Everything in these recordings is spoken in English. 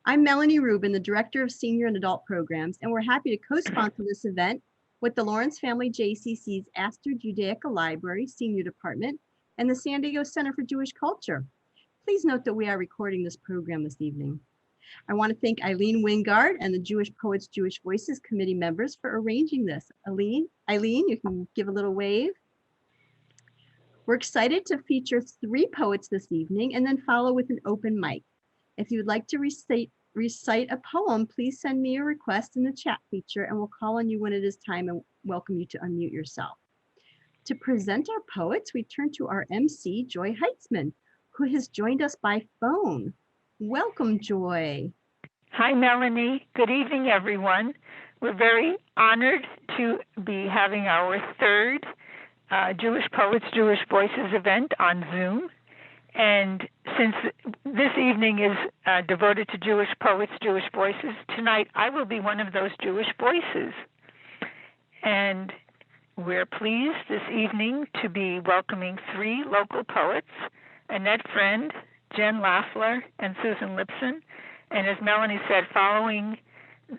I'm Melanie Rubin, the Director of Senior and Adult Programs, and we're happy to co-sponsor this event with the Lawrence Family JCC's Astor Judaica Library Senior Department and the San Diego Center for Jewish Culture. Please note that we are recording this program this evening. I want to thank Eileen Wingard and the Jewish Poets, Jewish Voices Committee members for arranging this. Eileen, you can give a little wave. We're excited to feature 3 poets this evening and then follow with an open mic. If you would like to recite a poem, please send me a request in the chat feature and we'll call on you when it is time and welcome you to unmute yourself. To present our poets, we turn to our MC, Joy Heitzman, who has joined us by phone. Welcome, Joy. Hi, Melanie. Good evening, everyone. We're very honored to be having our 3rd Jewish Poets, Jewish Voices event on Zoom. And since this evening is devoted to Jewish poets, Jewish voices, tonight I will be one of those Jewish voices. And we're pleased this evening to be welcoming 3 local poets, Annette Friend, Jen Laffler, and Susan Lipson. And as Melanie said, following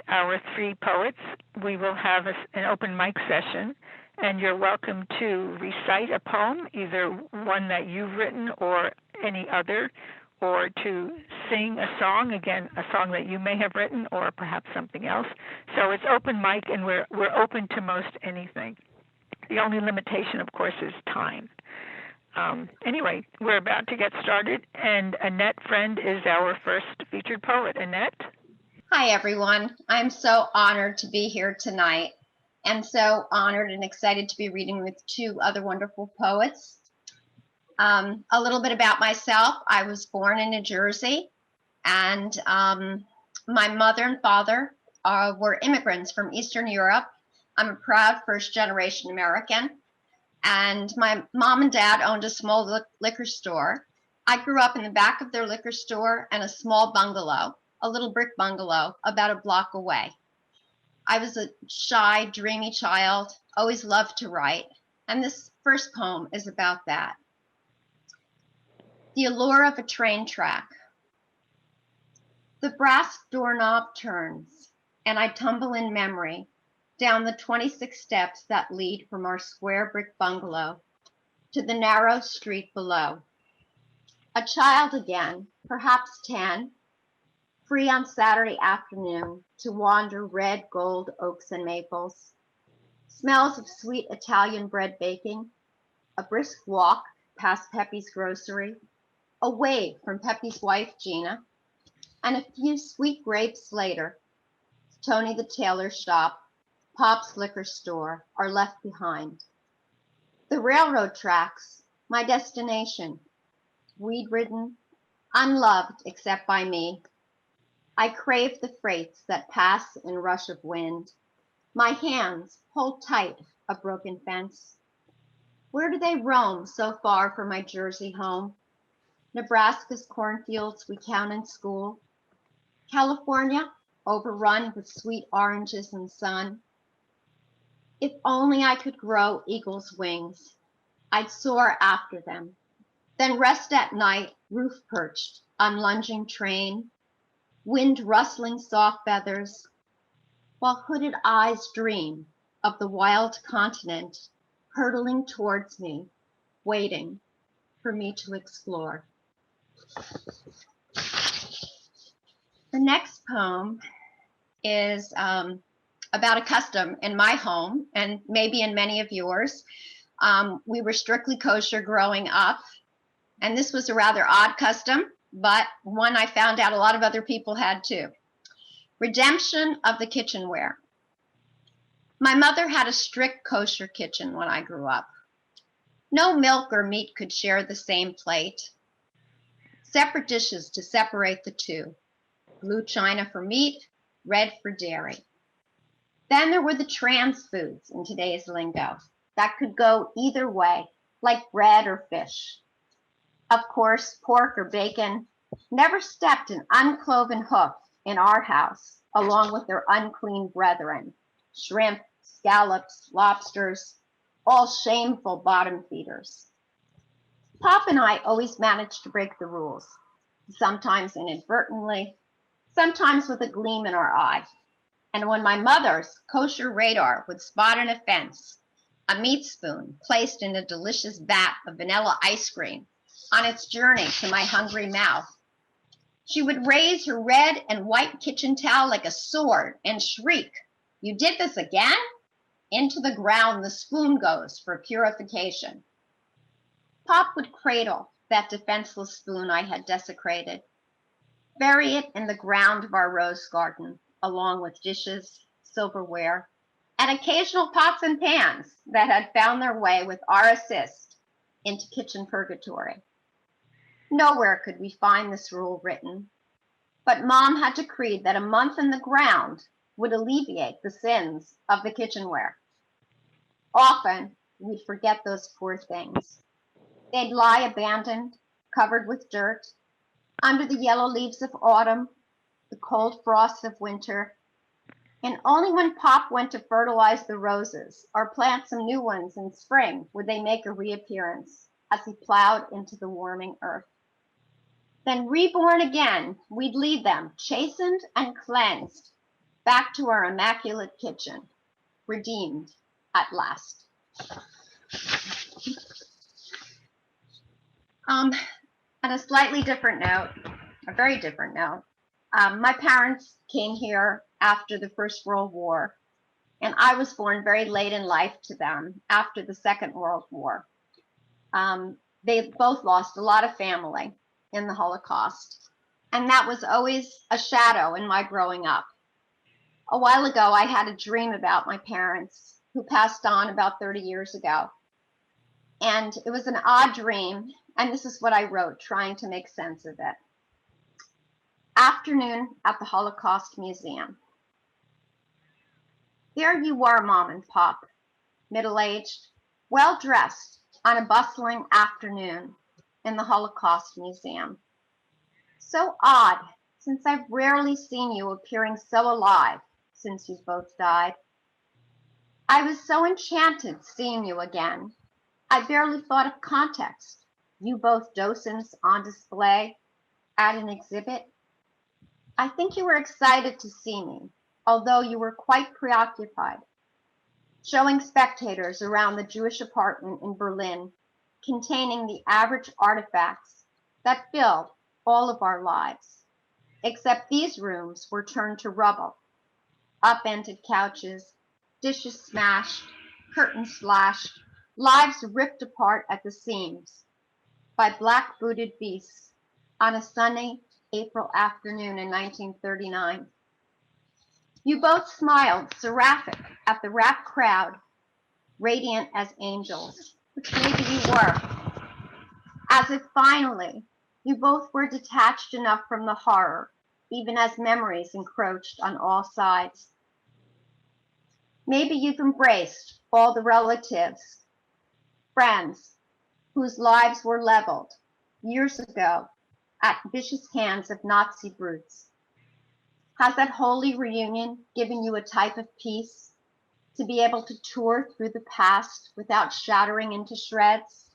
our 3 poets, we will have an open mic session. And you're welcome to recite a poem, either one that you've written or any other, or to sing a song, again, a song that you may have written or perhaps something else. So it's open mic and we're open to most anything. The only limitation, of course, is time. Anyway, we're about to get started, and Annette Friend is our first featured poet. Annette? Hi, everyone. I'm so honored to be here tonight. And so honored and excited to be reading with 2 other wonderful poets. A little bit about myself. I was born in New Jersey, and my mother and father were immigrants from Eastern Europe. I'm a proud first-generation American, and my mom and dad owned a small liquor store. I grew up in the back of their liquor store and a small bungalow, a little brick bungalow, about a block away. I was a shy, dreamy child, always loved to write, and this first poem is about that. The allure of a train track. The brass doorknob turns, and I tumble in memory down the 26 steps that lead from our square brick bungalow to the narrow street below. A child again, perhaps 10, free on Saturday afternoon to wander red gold oaks and maples, smells of sweet Italian bread baking, a brisk walk past Pepe's grocery, a wave from Pepe's wife Gina, and a few sweet grapes later, Tony the tailor shop, Pop's liquor store are left behind. The railroad tracks, my destination, weed-ridden, unloved except by me. I crave the freights that pass in rush of wind. My hands hold tight a broken fence. Where do they roam so far from my Jersey home? Nebraska's cornfields we count in school. California, overrun with sweet oranges and sun. If only I could grow eagle's wings, I'd soar after them, then rest at night roof perched on lunging train, wind rustling soft feathers, while hooded eyes dream of the wild continent hurtling towards me, waiting for me to explore. The next poem is about a custom in my home and maybe in many of yours. We were strictly kosher growing up, and this was a rather odd custom, but one I found out a lot of other people had too. Redemption of the kitchenware. My mother had a strict kosher kitchen when I grew up. No milk or meat could share the same plate. Separate dishes to separate the two. Blue china for meat, red for dairy. Then there were the trans foods in today's lingo that could go either way, like bread or fish. Of course, pork or bacon never stepped an uncloven hoof in our house, along with their unclean brethren, shrimp, scallops, lobsters, all shameful bottom feeders. Pop and I always managed to break the rules, sometimes inadvertently, sometimes with a gleam in our eye. And when my mother's kosher radar would spot an offense, a meat spoon placed in a delicious vat of vanilla ice cream on its journey to my hungry mouth, she would raise her red and white kitchen towel like a sword and shriek, "You did this again?" Into the ground the spoon goes for purification. Pop would cradle that defenseless spoon I had desecrated, bury it in the ground of our rose garden, along with dishes, silverware, and occasional pots and pans that had found their way with our assist into kitchen purgatory. Nowhere could we find this rule written, but Mom had decreed that a month in the ground would alleviate the sins of the kitchenware. Often, we'd forget those poor things. They'd lie abandoned, covered with dirt, under the yellow leaves of autumn, the cold frosts of winter, and only when Pop went to fertilize the roses or plant some new ones in spring would they make a reappearance as he plowed into the warming earth. Then reborn again, we'd lead them, chastened and cleansed, back to our immaculate kitchen, redeemed at last. On a slightly different note, a very different note, my parents came here after the First World War, and I was born very late in life to them after the Second World War. They both lost a lot of family in the Holocaust, and that was always a shadow in my growing up. A while ago, I had a dream about my parents who passed on about 30 years ago. And it was an odd dream, and this is what I wrote, trying to make sense of it. Afternoon at the Holocaust Museum. There you were, Mom and Pop, middle-aged, well-dressed on a bustling afternoon in the Holocaust Museum. So odd, since I've rarely seen you appearing so alive since you both died. I was so enchanted seeing you again. I barely thought of context. You both docents on display at an exhibit. I think you were excited to see me, although you were quite preoccupied, showing spectators around the Jewish apartment in Berlin containing the average artifacts that filled all of our lives, except these rooms were turned to rubble, upended couches, dishes smashed, curtains slashed, lives ripped apart at the seams by black-booted beasts on a sunny April afternoon in 1939. You both smiled, seraphic, at the rapt crowd, radiant as angels, which maybe you were, as if finally you both were detached enough from the horror, even as memories encroached on all sides. Maybe you've embraced all the relatives, friends, whose lives were leveled years ago at vicious hands of Nazi brutes. Has that holy reunion given you a type of peace to be able to tour through the past without shattering into shreds?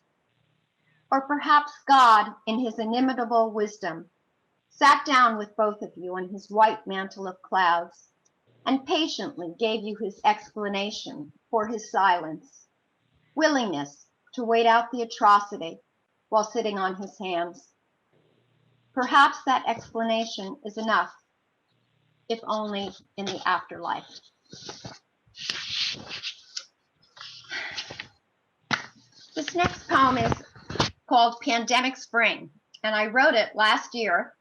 Or perhaps God, in his inimitable wisdom, sat down with both of you on his white mantle of clouds and patiently gave you his explanation for his silence, willingness to wait out the atrocity while sitting on his hands. Perhaps that explanation is enough, if only in the afterlife. This next poem is called Pandemic Spring, and I wrote it last year,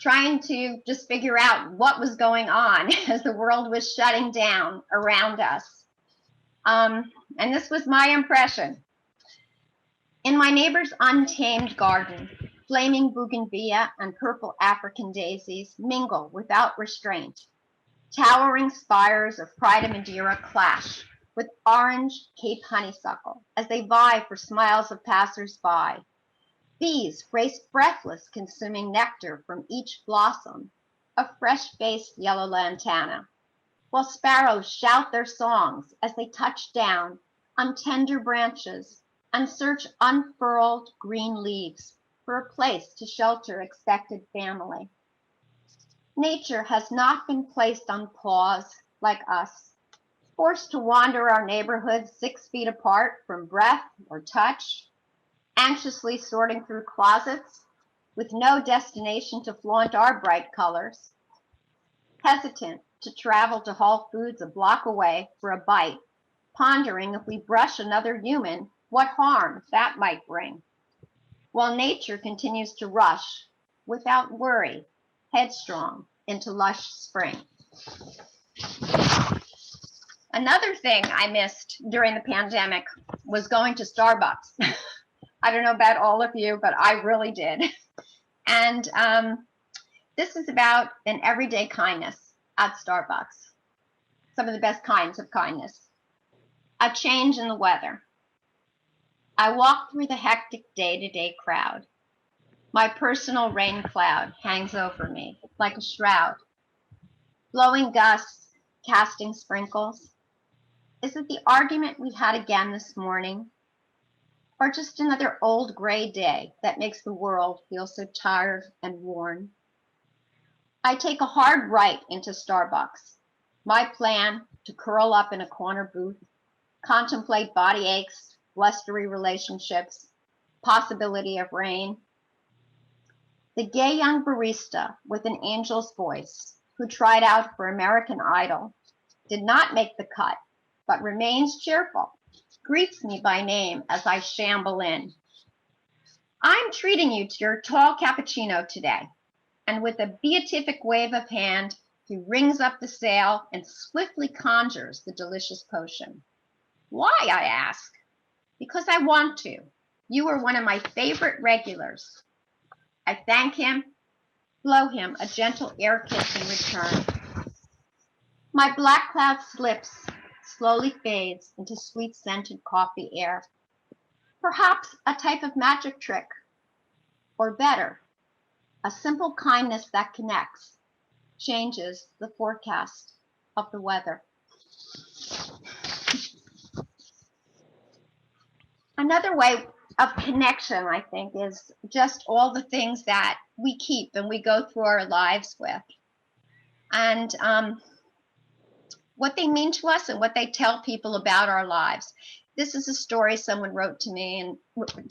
trying to just figure out what was going on as the world was shutting down around us. And this was my impression. In my neighbor's untamed garden, flaming bougainvillea and purple African daisies mingle without restraint. Towering spires of Pride of Madeira clash with orange Cape honeysuckle as they vie for smiles of passers-by. Bees race breathless, consuming nectar from each blossom, a fresh-faced yellow lantana, while sparrows shout their songs as they touch down on tender branches and search unfurled green leaves for a place to shelter expected family. Nature has not been placed on pause like us, forced to wander our neighborhoods 6 feet apart from breath or touch, anxiously sorting through closets with no destination to flaunt our bright colors, hesitant to travel to Whole Foods a block away for a bite, pondering if we brush another human, what harm that might bring, while nature continues to rush without worry, headstrong into lush spring. Another thing I missed during the pandemic was going to Starbucks. I don't know about all of you, but I really did. And this is about an everyday kindness at Starbucks. Some of the best kinds of kindness. A change in the weather. I walk through the hectic day-to-day crowd. My personal rain cloud hangs over me like a shroud. Blowing gusts, casting sprinkles. Is it the argument we had again this morning? Or just another old gray day that makes the world feel so tired and worn? I take a hard right into Starbucks. My plan to curl up in a corner booth, contemplate body aches, blustery relationships, possibility of rain. The gay young barista with an angel's voice who tried out for American Idol did not make the cut, but remains cheerful, greets me by name as I shamble in. I'm treating you to your tall cappuccino today. And with a beatific wave of hand, he rings up the sail and swiftly conjures the delicious potion. Why, I ask? Because I want to. You are one of my favorite regulars. I thank him, blow him a gentle air kiss in return. My black cloud slips, slowly fades into sweet-scented coffee air. Perhaps a type of magic trick, or better, a simple kindness that connects, changes the forecast of the weather. Another way of connection, I think, is just all the things that we keep and we go through our lives with. And what they mean to us and what they tell people about our lives. This is a story someone wrote to me and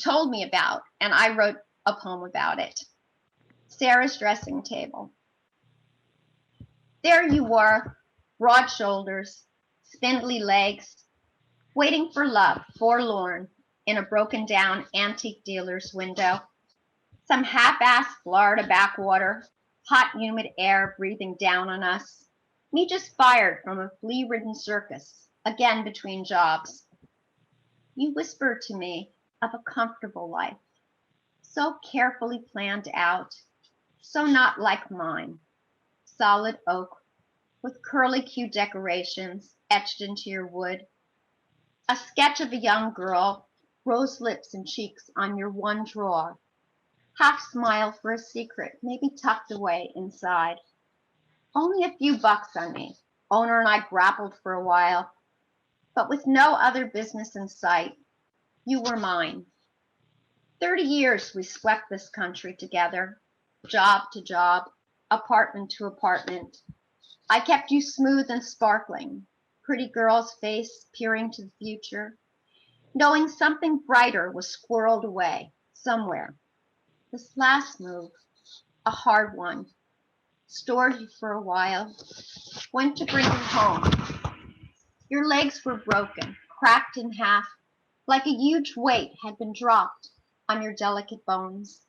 told me about, and I wrote a poem about it. Sarah's dressing table. There you were, broad shoulders, spindly legs, waiting for love, forlorn, in a broken down antique dealer's window. Some half-assed Florida backwater, hot humid air breathing down on us. Me just fired from a flea-ridden circus, again between jobs. You whispered to me of a comfortable life, so carefully planned out, so not like mine. Solid oak with curly-Q decorations etched into your wood. A sketch of a young girl, rose lips and cheeks on your one drawer. Half smile for a secret, maybe tucked away inside. Only a few bucks on me. Owner and I grappled for a while, but with no other business in sight, you were mine. 30 years we swept this country together, job to job, apartment to apartment. I kept you smooth and sparkling, pretty girl's face peering to the future, knowing something brighter was squirreled away somewhere. This last move, a hard one, stored you for a while, went to bring you home. Your legs were broken, cracked in half, like a huge weight had been dropped on your delicate bones.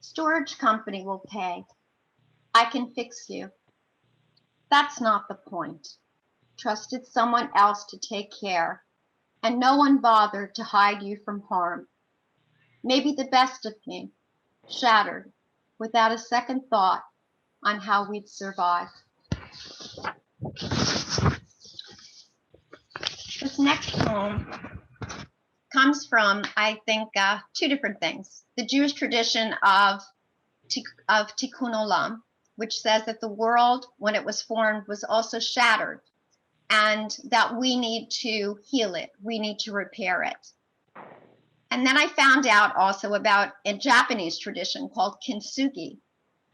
Storage company will pay. I can fix you. That's not the point. Trusted someone else to take care, and no one bothered to hide you from harm. Maybe the best of me, shattered, without a second thought on how we'd survive. This next poem comes from, I think, two different things. The Jewish tradition of Tikkun Olam, which says that the world, when it was formed, was also shattered, and that we need to heal it, we need to repair it. And then I found out also about a Japanese tradition called kintsugi,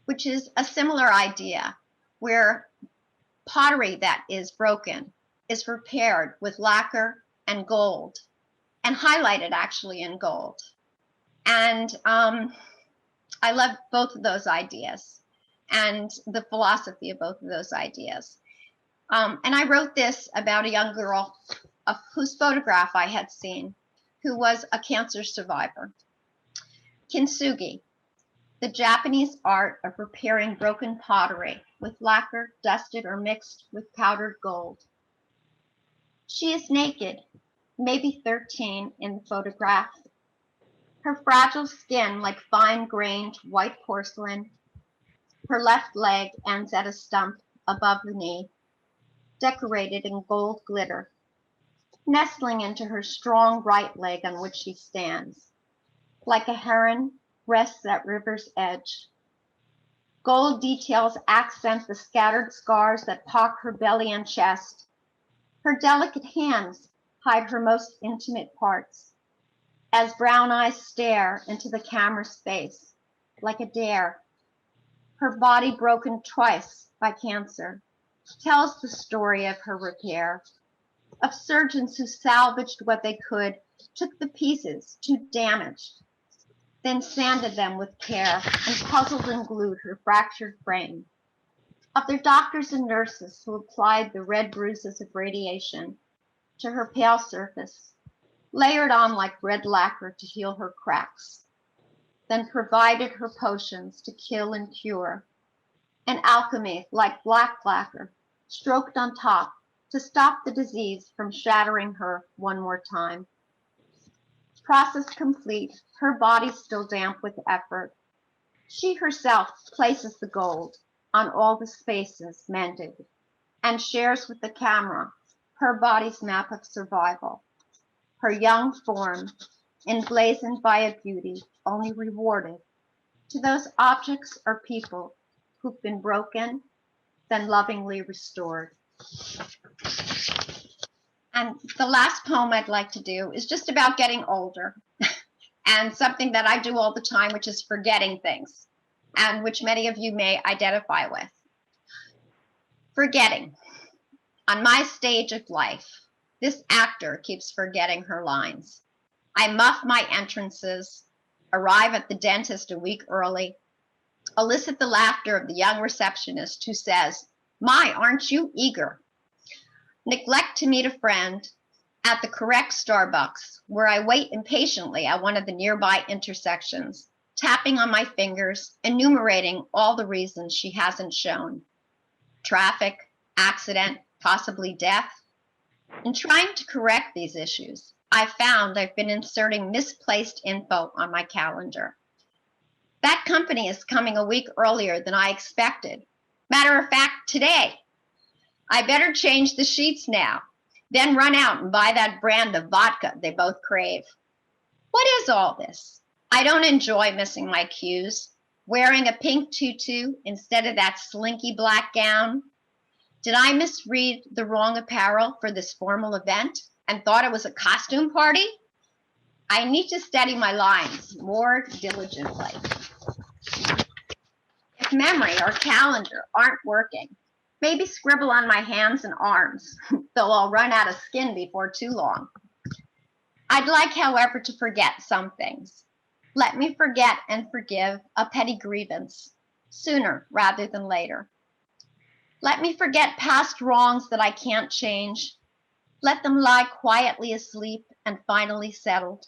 which is a similar idea where pottery that is broken is repaired with lacquer and gold and highlighted actually in gold. And I love both of those ideas and the philosophy of both of those ideas. And I wrote this about a young girl whose photograph I had seen, who was a cancer survivor. Kintsugi, the Japanese art of repairing broken pottery with lacquer dusted or mixed with powdered gold. She is naked, maybe 13 in the photograph. Her fragile skin like fine-grained white porcelain. Her left leg ends at a stump above the knee, decorated in gold glitter, nestling into her strong right leg on which she stands. Like a heron, rests at river's edge. Gold details accent the scattered scars that pock her belly and chest. Her delicate hands hide her most intimate parts, as brown eyes stare into the camera's face, like a dare. Her body broken twice by cancer tells the story of her repair, of surgeons who salvaged what they could, took the pieces too damaged, then sanded them with care and puzzled and glued her fractured frame, of their doctors and nurses who applied the red bruises of radiation to her pale surface, layered on like red lacquer to heal her cracks, then provided her potions to kill and cure, and alchemy like black lacquer stroked on top to stop the disease from shattering her one more time. Process complete, her body still damp with effort. She herself places the gold on all the spaces mended and shares with the camera her body's map of survival, her young form emblazoned by a beauty only rewarded to those objects or people who've been broken, then lovingly restored. And the last poem I'd like to do is just about getting older and something that I do all the time, which is forgetting things, and which many of you may identify with. Forgetting. On my stage of life, this actor keeps forgetting her lines. I muff my entrances, arrive at the dentist a week early, elicit the laughter of the young receptionist who says, "My, aren't you eager?" Neglect to meet a friend at the correct Starbucks, where I wait impatiently at one of the nearby intersections, tapping on my fingers, enumerating all the reasons she hasn't shown. Traffic, accident, possibly death. In trying to correct these issues, I found I've been inserting misplaced info on my calendar. That company is coming a week earlier than I expected. Matter of fact, today. I better change the sheets now, then run out and buy that brand of vodka they both crave. What is all this? I don't enjoy missing my cues, wearing a pink tutu instead of that slinky black gown. Did I misread the wrong apparel for this formal event and thought it was a costume party? I need to study my lines more diligently. If memory or calendar aren't working, maybe scribble on my hands and arms, though I'll run out of skin before too long. I'd like, however, to forget some things. Let me forget and forgive a petty grievance sooner rather than later. Let me forget past wrongs that I can't change. Let them lie quietly asleep and finally settled.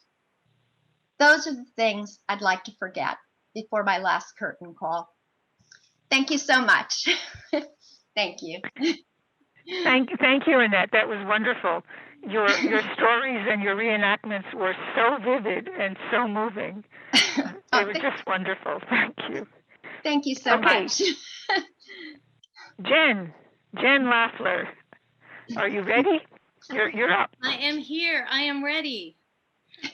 Those are the things I'd like to forget before my last curtain call. Thank you so much. Thank you. Thank you, Annette. That was wonderful. Your stories and your reenactments were so vivid and so moving. They were just wonderful. Thank you. Thank you so much. Jen Laffler, are you ready? You're up. I am here. I am ready.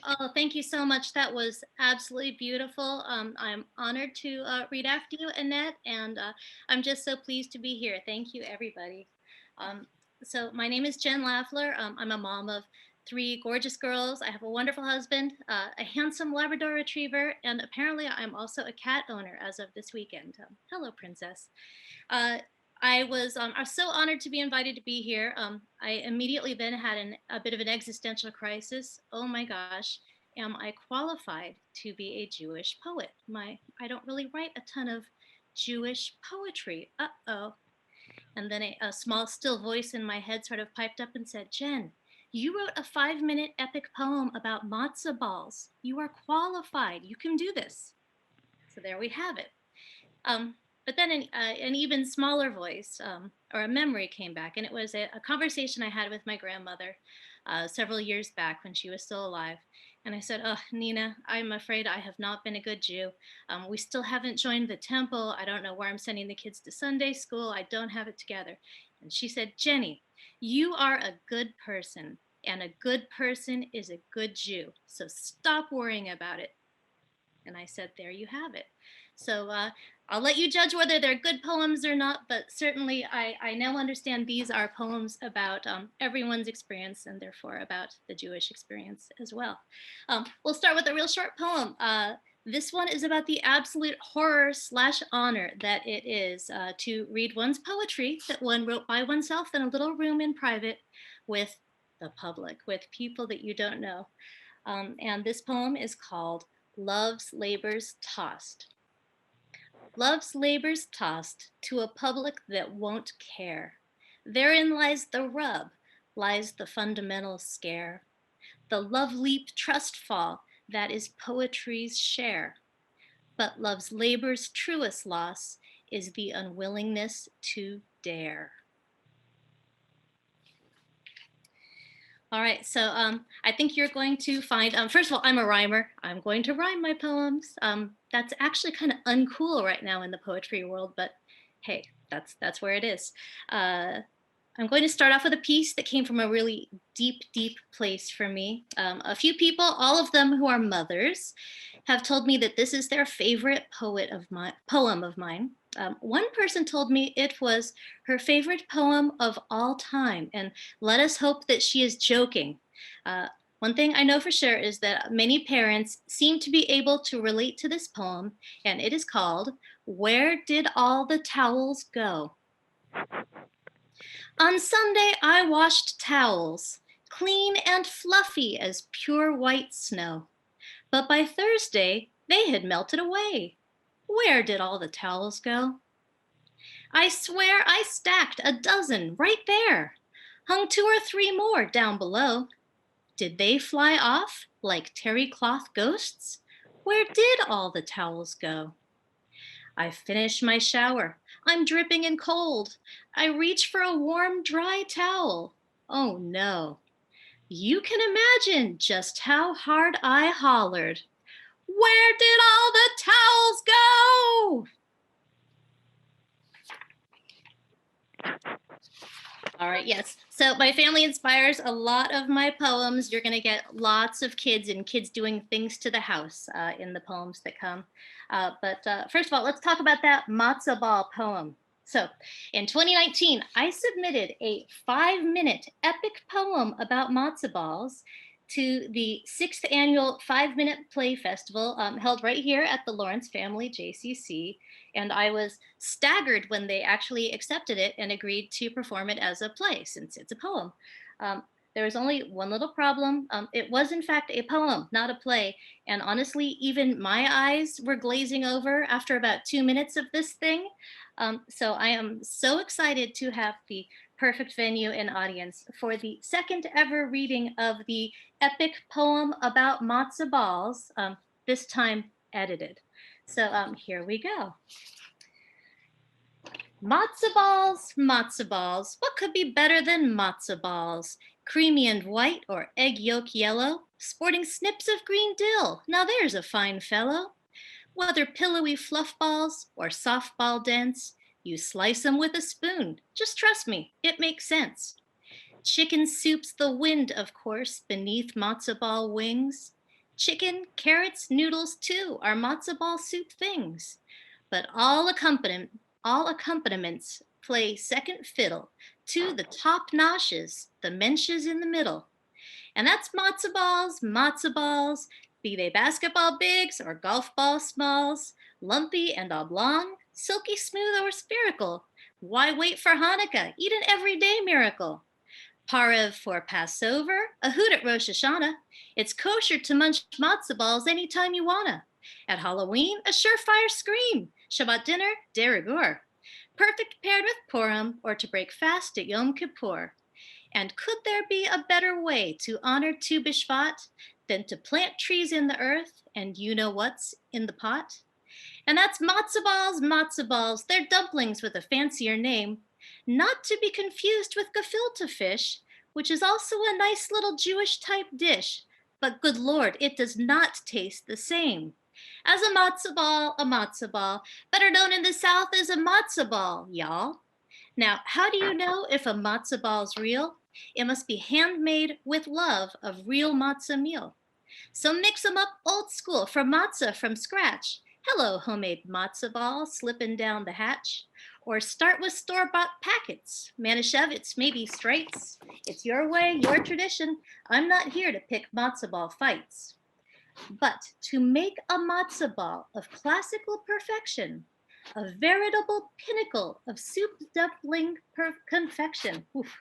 Oh, thank you so much. That was absolutely beautiful. I'm honored to read after you, Annette, and I'm just so pleased to be here. Thank you, everybody. So my name is Jen Laffler. I'm a mom of 3 gorgeous girls. I have a wonderful husband, a handsome Labrador Retriever, and apparently I'm also a cat owner as of this weekend. Hello, Princess. Uh, I was so honored to be invited to be here. I immediately then had a bit of an existential crisis. Oh my gosh, am I qualified to be a Jewish poet? I don't really write a ton of Jewish poetry. Uh-oh. And then a small still voice in my head sort of piped up and said, Jen, you wrote a 5-minute epic poem about matzo balls. You are qualified. You can do this. So there we have it. But then an even smaller voice or a memory came back, and it was a conversation I had with my grandmother several years back when she was still alive. And I said, oh, Nina, I'm afraid I have not been a good Jew. We still haven't joined the temple. I don't know where I'm sending the kids to Sunday school. I don't have it together. And she said, Jenny, you are a good person, and a good person is a good Jew. So stop worrying about it. And I said, there you have it. So I'll let you judge whether they're good poems or not, but certainly I now understand these are poems about everyone's experience and therefore about the Jewish experience as well. We'll start with a real short poem. This one is about the absolute horror / honor that it is to read one's poetry that one wrote by oneself in a little room in private with the public, with people that you don't know. And this poem is called Love's Labors Tossed. Love's labors tossed to a public that won't care. Therein lies the rub, lies the fundamental scare. The love leap trust fall that is poetry's share. But love's labor's truest loss is the unwillingness to dare. All right, so I think you're going to find, first of all, I'm a rhymer. I'm going to rhyme my poems. That's actually kind of uncool right now in the poetry world, but hey, that's where it is. I'm going to start off with a piece that came from a really deep, deep place for me. A few people, all of them who are mothers, have told me that this is their favorite poem of mine. One person told me it was her favorite poem of all time, and let us hope that she is joking. One thing I know for sure is that many parents seem to be able to relate to this poem, and it is called Where Did All the Towels Go? On Sunday, I washed towels, clean and fluffy as pure white snow. But by Thursday, they had melted away. Where did all the towels go? I swear I stacked a dozen right there, hung 2 or 3 more down below. Did they fly off like terry cloth ghosts? Where did all the towels go? I finish my shower. I'm dripping and cold. I reach for a warm, dry towel. Oh no. You can imagine just how hard I hollered. Where did all the towels go? All right, yes. So my family inspires a lot of my poems. You're going to get lots of kids and kids doing things to the house in the poems that come. But first of all, let's talk about that matzo ball poem. So in 2019, I submitted a 5-minute epic poem about matzo balls to the 6th annual 5-minute play festival held right here at the Lawrence Family JCC. And I was staggered when they actually accepted it and agreed to perform it as a play, since it's a poem. There was only one little problem. It was, in fact, a poem, not a play. And honestly, even my eyes were glazing over after about 2 minutes of this thing. So I am so excited to have the perfect venue and audience for the 2nd ever reading of the epic poem about matzo balls, this time edited. So here we go. Matzo balls, what could be better than matzo balls? Creamy and white or egg yolk yellow, sporting snips of green dill, now there's a fine fellow. Whether pillowy fluff balls or softball dense, you slice them with a spoon, just trust me, it makes sense. Chicken soup's the wind, of course, beneath matzo ball wings. Chicken, carrots, noodles too are matzo ball soup things. But all accompaniments play second fiddle to the top notches, the mensches in the middle. And that's matzo balls, be they basketball bigs or golf ball smalls, lumpy and oblong, silky smooth or spherical. Why wait for Hanukkah? Eat an everyday miracle. Parev for Passover, a hoot at Rosh Hashanah. It's kosher to munch matzo balls anytime you wanna. At Halloween, a surefire scream. Shabbat dinner, de rigueur. Perfect paired with Purim or to break fast at Yom Kippur. And could there be a better way to honor Tu B'Shvat than to plant trees in the earth and you know what's in the pot? And that's matzo balls. They're dumplings with a fancier name, not to be confused with gefilte fish, which is also a nice little Jewish type dish. But good Lord, it does not taste the same. As a matzo ball, better known in the South as a matzo ball, y'all. Now, how do you know if a matzo ball's real? It must be handmade with love of real matzo meal. So mix them up old school from matzah from scratch. Hello, homemade matzo ball slipping down the hatch. Or start with store-bought packets. Manischewitz, maybe Straits. It's your way, your tradition. I'm not here to pick matzo ball fights. But to make a matzo ball of classical perfection, a veritable pinnacle of soup dumpling confection. Oof.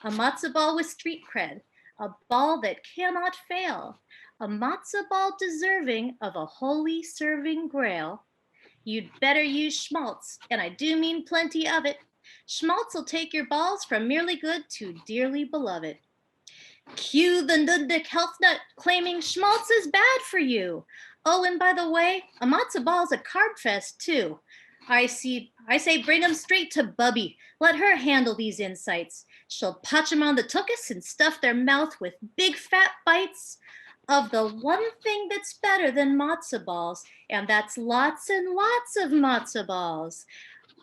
A matzo ball with street cred, a ball that cannot fail, a matzo ball deserving of a holy serving grail. You'd better use schmaltz, and I do mean plenty of it. Schmaltz will take your balls from merely good to dearly beloved. Cue the Nudnik health nut claiming schmaltz is bad for you. Oh, and by the way, a matzo ball's a carb fest too. I say bring them straight to Bubby. Let her handle these insights. She'll patch them on the tuchus and stuff their mouth with big fat bites of the one thing that's better than matzo balls, and that's lots and lots of matzo balls.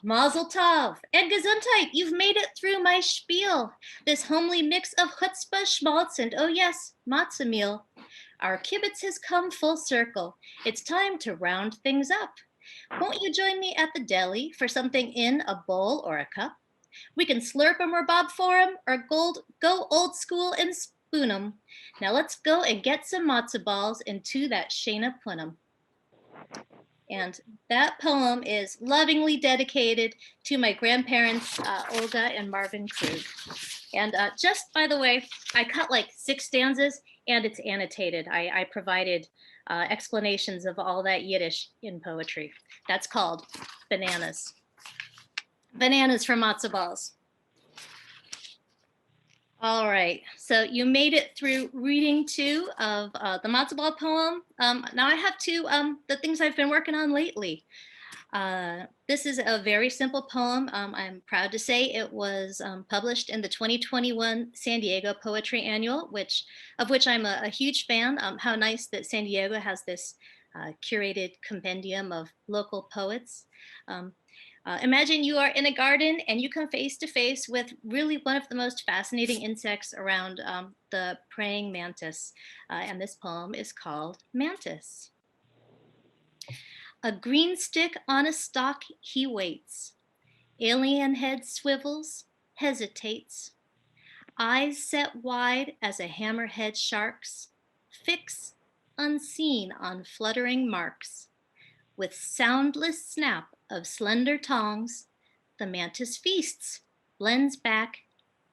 Mazel tov and Gesundheit, you've made it through my spiel. This homely mix of chutzpah, schmaltz, and oh yes, matzah meal. Our kibbutz has come full circle. It's time to round things up. Won't you join me at the deli for something in a bowl or a cup? We can slurp 'em or bob for 'em or go old school and spoon 'em. Now let's go and get some matzo balls into that Shana Punim. And that poem is lovingly dedicated to my grandparents, Olga and Marvin Krug. And just by the way, I cut like 6 stanzas and it's annotated. I provided explanations of all that Yiddish in poetry. That's called Bananas. Bananas from matzo balls. All right, so you made it through reading 2 of the matzo ball poem. Now I have 2 the things I've been working on lately. This is a very simple poem. I'm proud to say it was published in the 2021 San Diego Poetry Annual, of which I'm a huge fan. How nice that San Diego has this curated compendium of local poets. Imagine you are in a garden and you come face to face with really one of the most fascinating insects around, the praying mantis. And this poem is called Mantis. A green stick on a stalk he waits. Alien head swivels, hesitates. Eyes set wide as a hammerhead shark's, fix unseen on fluttering marks. With soundless snap of slender tongs, the mantis feasts, blends back,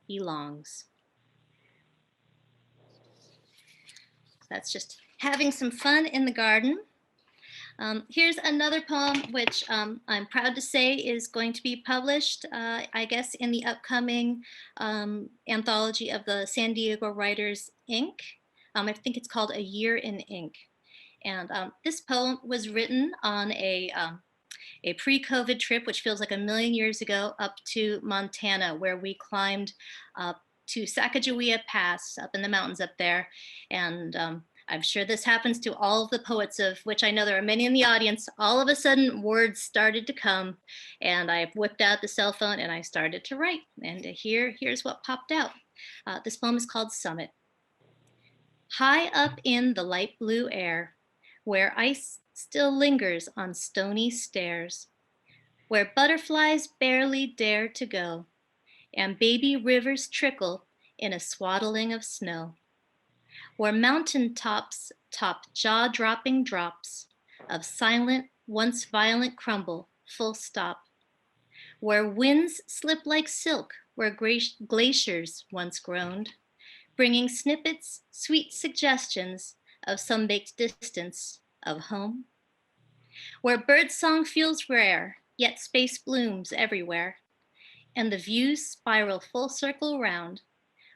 belongs. That's just having some fun in the garden. Here's another poem which I'm proud to say is going to be published, I guess, in the upcoming anthology of the San Diego Writers, Inc. I think it's called A Year in Ink. And this poem was written on a pre-COVID trip, which feels like a million years ago, up to Montana, where we climbed up to Sacagawea Pass up in the mountains up there. And I'm sure this happens to all of the poets, of which I know there are many in the audience. All of a sudden, words started to come, and I whipped out the cell phone and I started to write. And here's what popped out. This poem is called Summit. High up in the light blue air, where ice still lingers on stony stairs, where butterflies barely dare to go, and baby rivers trickle in a swaddling of snow. where mountain tops top jaw-dropping drops of silent, once violent crumble, full stop, where winds slip like silk, where glaciers once groaned, bringing snippets, sweet suggestions of some baked distance of home, where birdsong feels rare, yet space blooms everywhere, and the views spiral full circle round.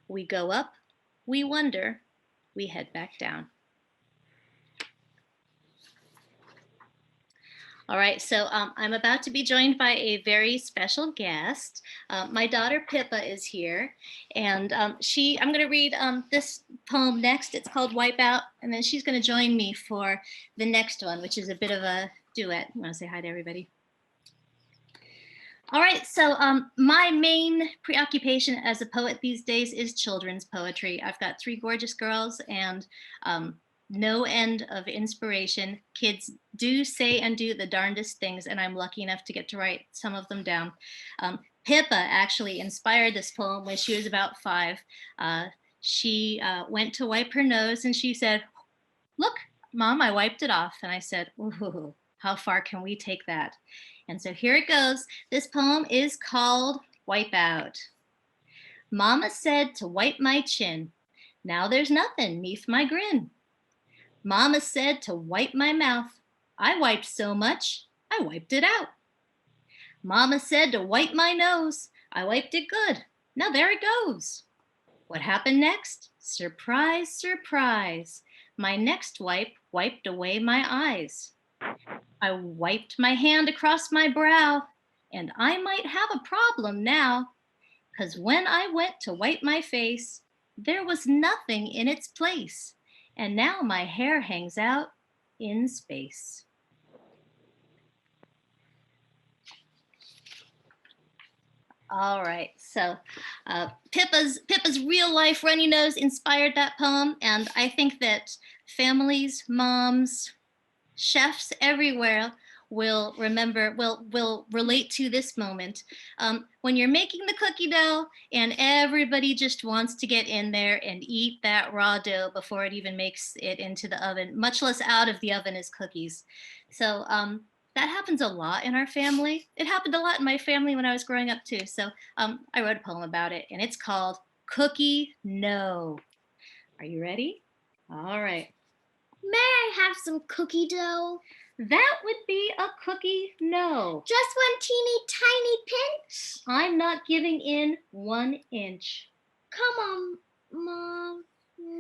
We go up, we wonder, we head back down. All right, so I'm about to be joined by a very special guest. My daughter Pippa is here, and I'm going to read this poem next. It's called Wipeout, and then she's going to join me for the next one, which is a bit of a duet. I want to say hi to everybody. All right, so my main preoccupation as a poet these days is children's poetry. I've got 3 gorgeous girls and no end of inspiration. Kids do say and do the darndest things, and I'm lucky enough to get to write some of them down. Pippa actually inspired this poem when she was about 5. She went to wipe her nose and she said, "Look, Mom, I wiped it off." And I said, "Ooh, how far can we take that?" And so here it goes. This poem is called Wipeout. Mama said to wipe my chin. Now there's nothing 'neath my grin. Mama said to wipe my mouth. I wiped so much, I wiped it out. Mama said to wipe my nose. I wiped it good. Now there it goes. What happened next? Surprise, surprise. My next wipe wiped away my eyes. I wiped my hand across my brow, and I might have a problem now, 'cause when I went to wipe my face, there was nothing in its place. And now my hair hangs out in space. All right, so Pippa's real life runny nose inspired that poem, and I think that families, moms, chefs everywhere will relate to this moment. When you're making the cookie dough and everybody just wants to get in there and eat that raw dough before it even makes it into the oven, much less out of the oven as cookies. So that happens a lot in our family. It happened a lot in my family when I was growing up too. So I wrote a poem about it, and it's called Cookie No. Are you ready? All right. May I have some cookie dough? That would be a cookie no. Just one teeny tiny pinch? I'm not giving in 1 inch. Come on, Mom.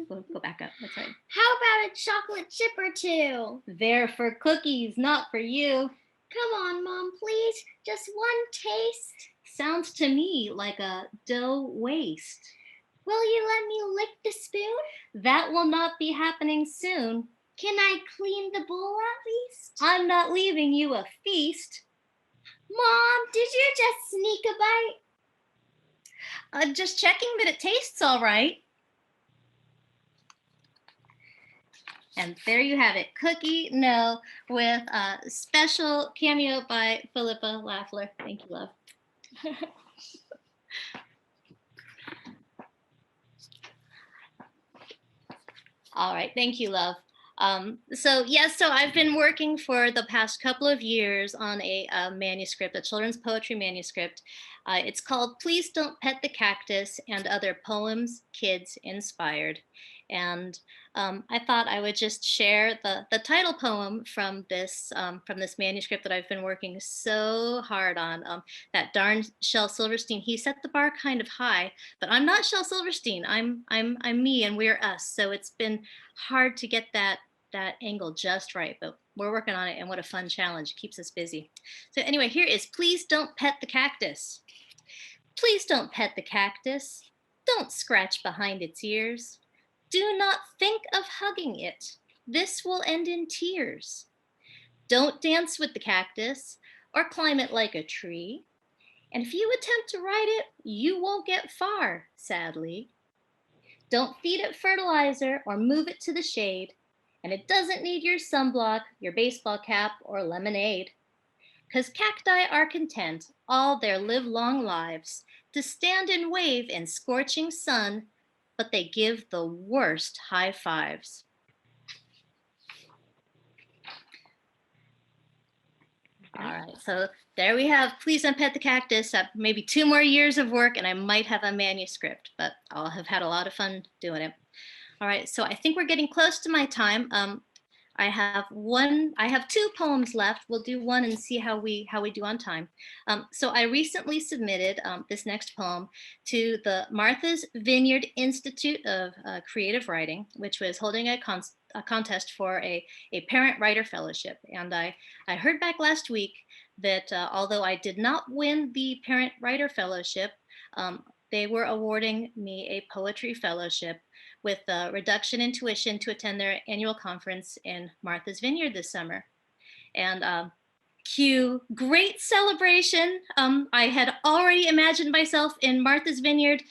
Go back up. That's right. How about a chocolate chip or 2? They're for cookies, not for you. Come on, Mom, please. Just one taste. Sounds to me like a dough waste. Will you let me lick the spoon? That will not be happening soon. Can I clean the bowl at least? I'm not leaving you a feast. Mom, did you just sneak a bite? Just checking that it tastes all right. And there you have it, Cookie No, with a special cameo by Philippa Laffler. Thank you, love. All right, thank you, love. So I've been working for the past couple of years on a manuscript, a children's poetry manuscript. It's called Please Don't Pet the Cactus and Other Poems Kids Inspired. And I thought I would just share the title poem from this manuscript that I've been working so hard on. That darn Shel Silverstein, he set the bar kind of high, but I'm not Shel Silverstein. I'm me, and we're us. So it's been hard to get that angle just right, but we're working on it, and what a fun challenge. It keeps us busy. So anyway, here is Please Don't Pet the Cactus. Please don't pet the cactus. Don't scratch behind its ears. Do not think of hugging it. This will end in tears. Don't dance with the cactus or climb it like a tree. And if you attempt to ride it, you won't get far, sadly. Don't feed it fertilizer or move it to the shade. And it doesn't need your sunblock, your baseball cap, or lemonade. 'Cause cacti are content all their livelong lives to stand and wave in scorching sun, but they give the worst high fives. All right, so there we have Please Don't Pet the Cactus. Maybe 2 more years of work and I might have a manuscript, but I'll have had a lot of fun doing it. All right, so I think we're getting close to my time. I have 2 poems left. We'll do one and see how we do on time. So I recently submitted this next poem to the Martha's Vineyard Institute of Creative Writing, which was holding a contest for a parent writer fellowship. And I heard back last week that although I did not win the parent writer fellowship, they were awarding me a poetry fellowship with a reduction in tuition to attend their annual conference in Martha's Vineyard this summer. And cue great celebration. I had already imagined myself in Martha's Vineyard,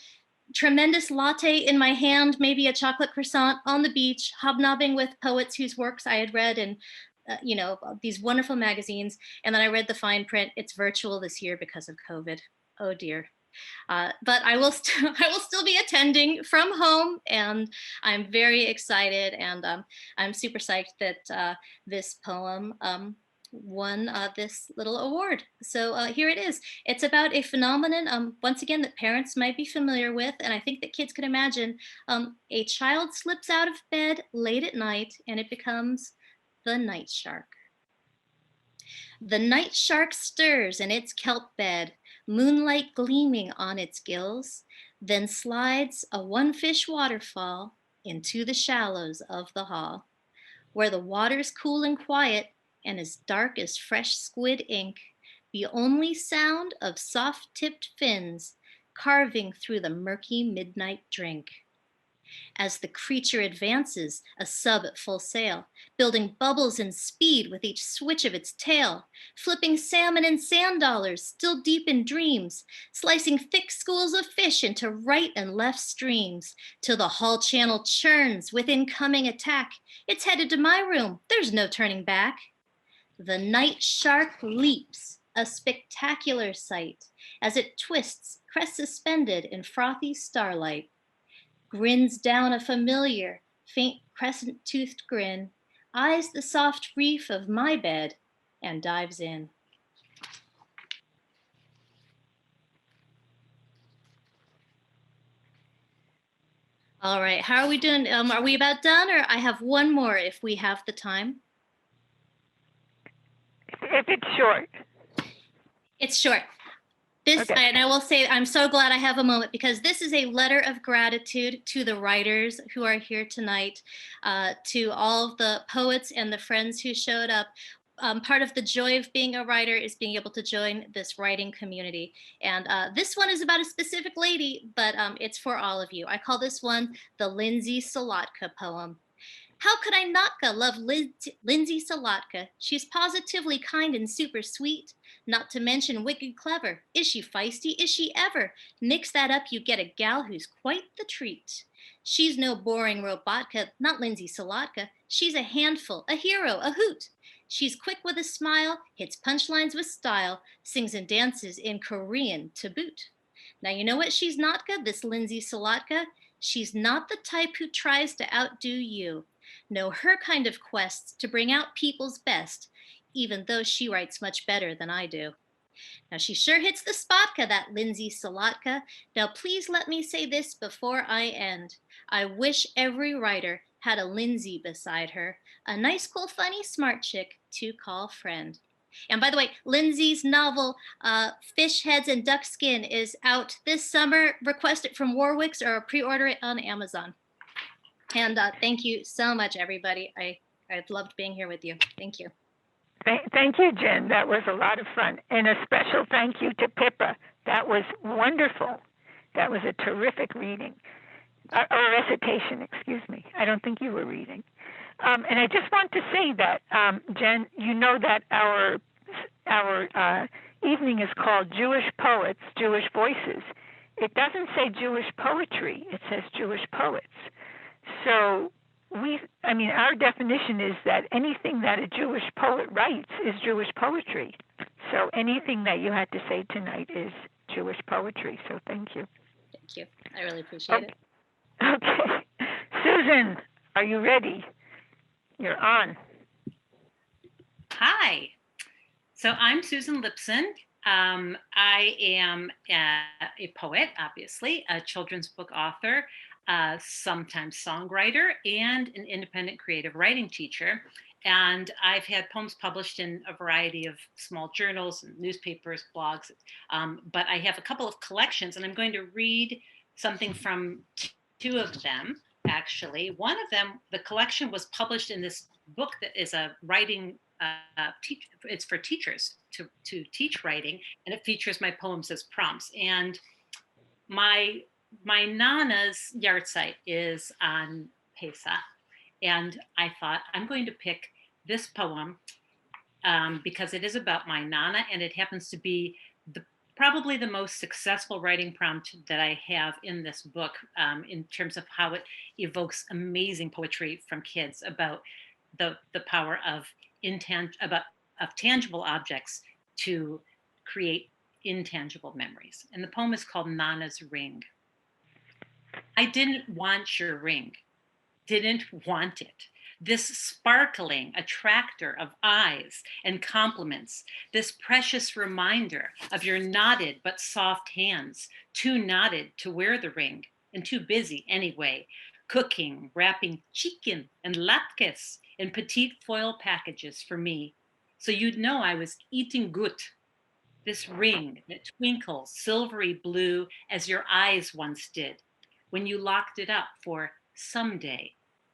tremendous latte in my hand, maybe a chocolate croissant on the beach, hobnobbing with poets whose works I had read in these wonderful magazines. And then I read the fine print, it's virtual this year because of COVID. Oh dear. But I will still be attending from home, and I'm very excited, and I'm super psyched that this poem won this little award. So here it is. It's about a phenomenon, once again, that parents might be familiar with, and I think that kids could imagine. A child slips out of bed late at night, and it becomes the night shark. The night shark stirs in its kelp bed, moonlight gleaming on its gills, then slides a one-fish waterfall into the shallows of the hall, where the water's cool and quiet and as dark as fresh squid ink, the only sound of soft-tipped fins carving through the murky midnight drink. As the creature advances, a sub at full sail, building bubbles and speed with each switch of its tail, flipping salmon and sand dollars still deep in dreams, slicing thick schools of fish into right and left streams, till the hull channel churns with incoming attack. It's headed to my room, there's no turning back. The night shark leaps, a spectacular sight, as it twists, crest suspended in frothy starlight. Grins down a familiar, faint crescent-toothed grin, eyes the soft reef of my bed, and dives in. All right, how are we doing? Are we about done, or I have one more if we have the time? If it's short. It's short. This, okay. And I will say, I'm so glad I have a moment, because this is a letter of gratitude to the writers who are here tonight, to all of the poets and the friends who showed up. Part of the joy of being a writer is being able to join this writing community. And this one is about a specific lady, but it's for all of you. I call this one the Lindsay Solotka poem. How could I not love Lindsay Solotka? She's positively kind and super sweet, not to mention wicked clever. Is she feisty? Is she ever? Mix that up, you get a gal who's quite the treat. She's no boring robotka, not Lindsay Solotka. She's a handful, a hero, a hoot. She's quick with a smile, hits punchlines with style, sings and dances in Korean to boot. Now you know what she's not, this Lindsay Solotka? She's not the type who tries to outdo you. No, her kind of quests to bring out people's best, even though she writes much better than I do. Now she sure hits the spotka, that Lindsay Solotka. Now please let me say this before I end. I wish every writer had a Lindsay beside her, a nice, cool, funny, smart chick to call friend. And by the way, Lindsay's novel, Fish Heads and Duck Skin, is out this summer. Request it from Warwick's or pre-order it on Amazon. And thank you so much, everybody. I've loved being here with you. Thank you. Thank you, Jen. That was a lot of fun. And a special thank you to Pippa. That was wonderful. That was a terrific reading. Or recitation, excuse me. I don't think you were reading. And I just want to say that, Jen, you know that our evening is called Jewish Poets, Jewish Voices. It doesn't say Jewish poetry. It says Jewish poets. So our definition is that anything that a Jewish poet writes is Jewish poetry. So anything that you had to say tonight is Jewish poetry. So thank you. Thank you. I really appreciate it. Okay. Susan, are you ready? You're on. Hi. So I'm Susan Lipson. I am a poet, obviously, a children's book author, sometimes songwriter, and an independent creative writing teacher. And I've had poems published in a variety of small journals and newspapers, blogs. But I have a couple of collections, and I'm going to read something from two of them, actually. One of them, the collection was published in this book that is a writing it's for teachers to teach writing, and it features my poems as prompts. And my Nana's yahrzeit is on Pesach, and I thought I'm going to pick this poem because it is about my Nana, and it happens to be probably the most successful writing prompt that I have in this book, in terms of how it evokes amazing poetry from kids about the power of tangible objects to create intangible memories. And the poem is called Nana's Ring. I didn't want your ring, didn't want it. This sparkling attractor of eyes and compliments, this precious reminder of your knotted but soft hands, too knotted to wear the ring and too busy anyway, cooking, wrapping chicken and latkes in petite foil packages for me, so you'd know I was eating good. This ring that twinkles silvery blue as your eyes once did when you locked it up for someday,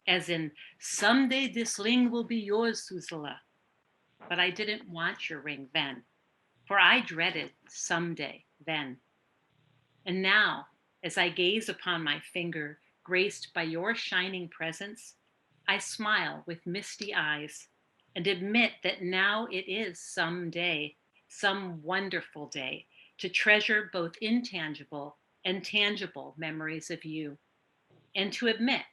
as in, someday this ring will be yours, Susala. But I didn't want your ring then, for I dreaded someday then. And now, as I gaze upon my finger, graced by your shining presence, I smile with misty eyes and admit that now it is some day, some wonderful day, to treasure both intangible and tangible memories of you, and to admit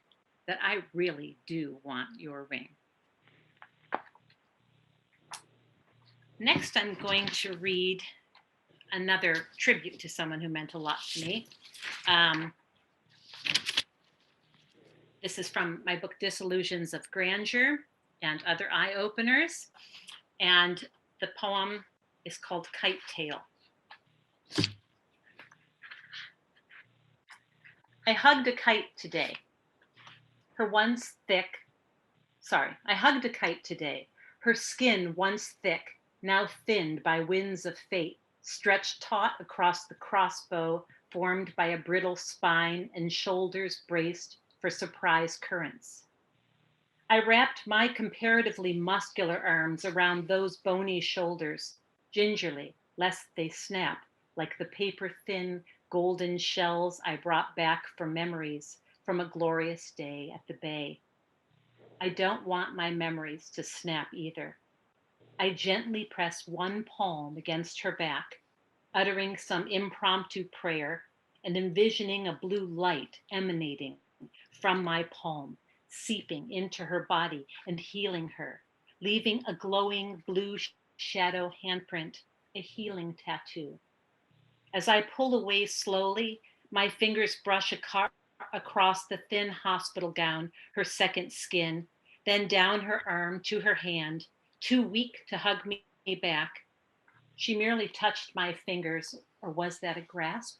that I really do want your ring. Next, I'm going to read another tribute to someone who meant a lot to me. This is from my book, Disillusions of Grandeur and Other Eye Openers. And the poem is called Kite Tail. I hugged a kite today. I hugged a kite today. Her skin once thick, now thinned by winds of fate, stretched taut across the crossbow formed by a brittle spine and shoulders braced for surprise currents. I wrapped my comparatively muscular arms around those bony shoulders, gingerly, lest they snap like the paper-thin golden shells I brought back for memories from a glorious day at the bay. I don't want my memories to snap either. I gently press one palm against her back, uttering some impromptu prayer and envisioning a blue light emanating from my palm, seeping into her body and healing her, leaving a glowing blue shadow handprint, a healing tattoo. As I pull away slowly, my fingers brush across the thin hospital gown, her second skin, then down her arm to her hand, too weak to hug me back. She merely touched my fingers, or was that a grasp?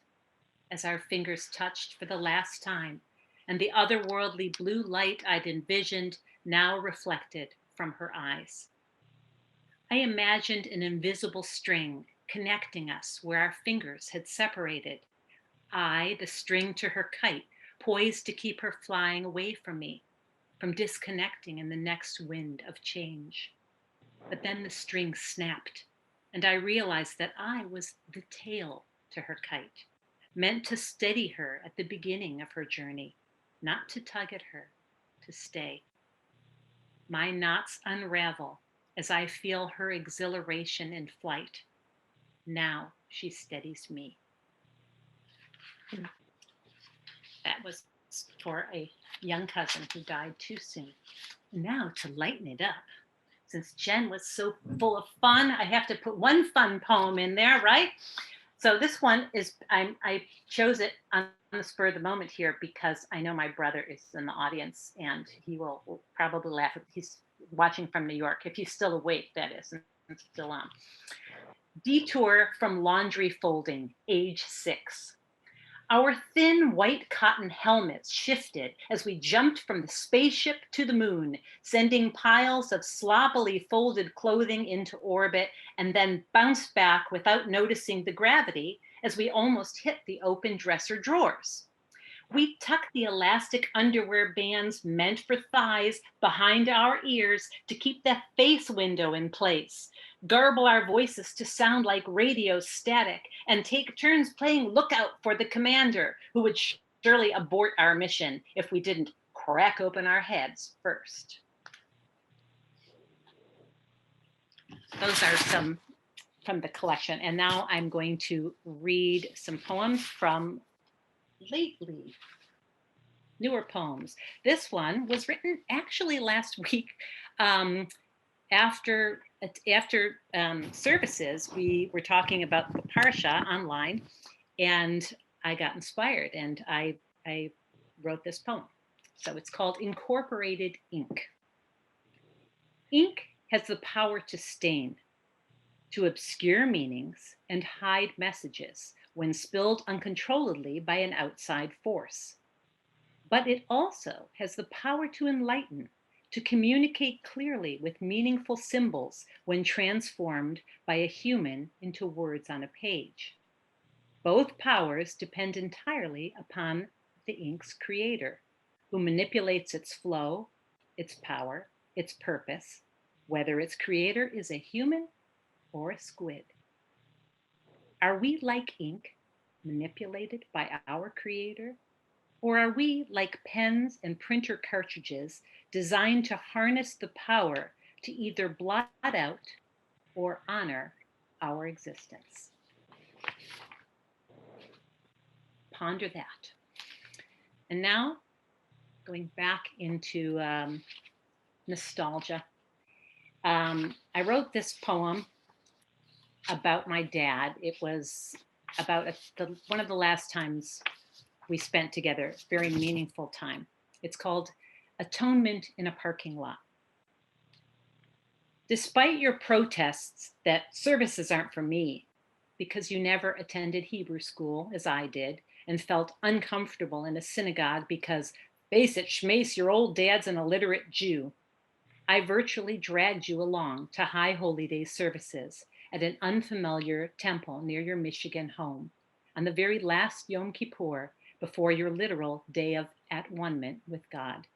As our fingers touched for the last time, and the otherworldly blue light I'd envisioned now reflected from her eyes. I imagined an invisible string connecting us where our fingers had separated. I, the string to her kite, poised to keep her flying away from me, from disconnecting in the next wind of change. But then the string snapped, and I realized that I was the tail to her kite, meant to steady her at the beginning of her journey, not to tug at her, to stay. My knots unravel as I feel her exhilaration in flight. Now she steadies me. That was for a young cousin who died too soon. Now to lighten it up, since Jen was so full of fun, I have to put one fun poem in there, right? So this one is, I chose it on the spur of the moment here because I know my brother is in the audience and he will probably laugh. He's watching from New York, if he's still awake, that is, and still on. Detour from laundry folding, age 6. Our thin white cotton helmets shifted as we jumped from the spaceship to the moon, sending piles of sloppily folded clothing into orbit and then bounced back without noticing the gravity as we almost hit the open dresser drawers. We tucked the elastic underwear bands meant for thighs behind our ears to keep the face window in place, garble our voices to sound like radio static, and take turns playing lookout for the commander, who would surely abort our mission if we didn't crack open our heads first. Those are some from the collection. And now I'm going to read some poems from lately, newer poems. This one was written actually last week after services. We were talking about the Parsha online, and I got inspired, and I wrote this poem. So it's called Incorporated Ink. Ink has the power to stain, to obscure meanings and hide messages when spilled uncontrolledly by an outside force. But it also has the power to enlighten, to communicate clearly with meaningful symbols when transformed by a human into words on a page. Both powers depend entirely upon the ink's creator, who manipulates its flow, its power, its purpose, whether its creator is a human or a squid. Are we like ink, manipulated by our creator? Or are we like pens and printer cartridges designed to harness the power to either blot out or honor our existence? Ponder that. And now, going back into nostalgia, I wrote this poem about my dad. It was about one of the last times we spent together, very meaningful time. It's called Atonement in a Parking Lot. Despite your protests that services aren't for me, because you never attended Hebrew school as I did, and felt uncomfortable in a synagogue because, face it, schmace, your old dad's an illiterate Jew, I virtually dragged you along to High Holy Day services at an unfamiliar temple near your Michigan home on the very last Yom Kippur before your literal day of at-one-ment with God.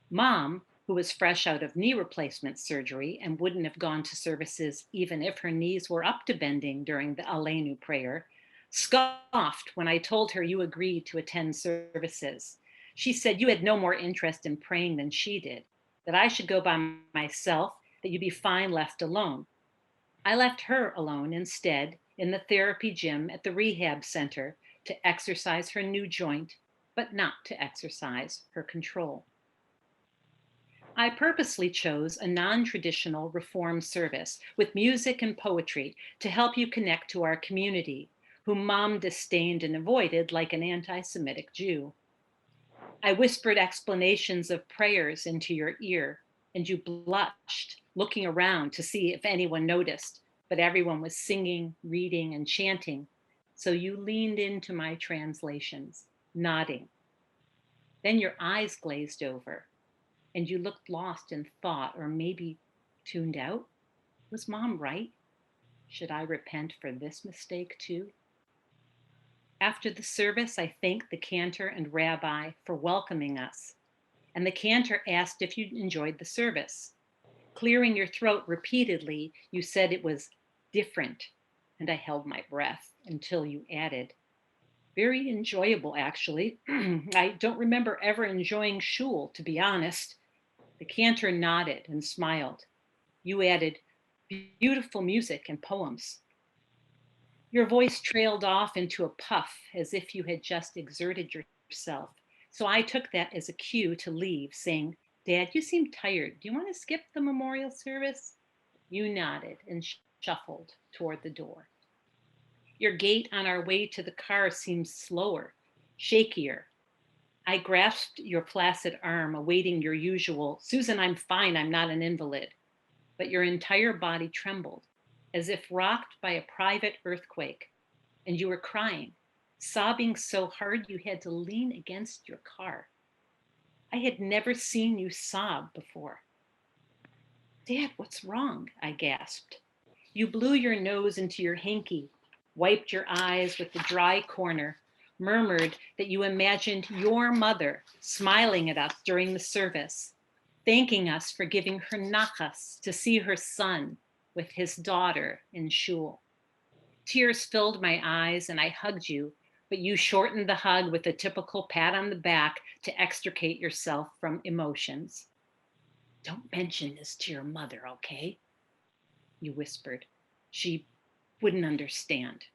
Mom, who was fresh out of knee replacement surgery and wouldn't have gone to services even if her knees were up to bending during the Aleinu prayer, scoffed when I told her you agreed to attend services. She said you had no more interest in praying than she did, that I should go by myself, that you'd be fine left alone. I left her alone instead in the therapy gym at the rehab center to exercise her new joint, but not to exercise her control. I purposely chose a non-traditional Reform service with music and poetry to help you connect to our community, whom Mom disdained and avoided like an anti-Semitic Jew. I whispered explanations of prayers into your ear, and you blushed, looking around to see if anyone noticed, but everyone was singing, reading, and chanting, so you leaned into my translations, nodding. Then your eyes glazed over, and you looked lost in thought, or maybe tuned out. Was Mom right? Should I repent for this mistake too? After the service, I thanked the cantor and rabbi for welcoming us, and the cantor asked if you'd enjoyed the service. Clearing your throat repeatedly, you said it was different, and I held my breath until you added, very enjoyable, actually. I don't remember ever enjoying shul, to be honest. The cantor nodded and smiled. You added, beautiful music and poems. Your voice trailed off into a puff as if you had just exerted yourself. So I took that as a cue to leave, saying, Dad, you seem tired. Do you want to skip the memorial service? You nodded and shuffled toward the door. Your gait on our way to the car seemed slower, shakier. I grasped your flaccid arm, awaiting your usual, "Susan, I'm fine, I'm not an invalid." But your entire body trembled, as if rocked by a private earthquake, and you were crying, sobbing so hard you had to lean against your car. I had never seen you sob before. "Dad, what's wrong?" I gasped. You blew your nose into your hanky, wiped your eyes with the dry corner, murmured that you imagined your mother smiling at us during the service, thanking us for giving her nachas to see her son with his daughter in shul. Tears filled my eyes and I hugged you, but you shortened the hug with a typical pat on the back to extricate yourself from emotions. "Don't mention this to your mother, okay?" you whispered. "She wouldn't understand."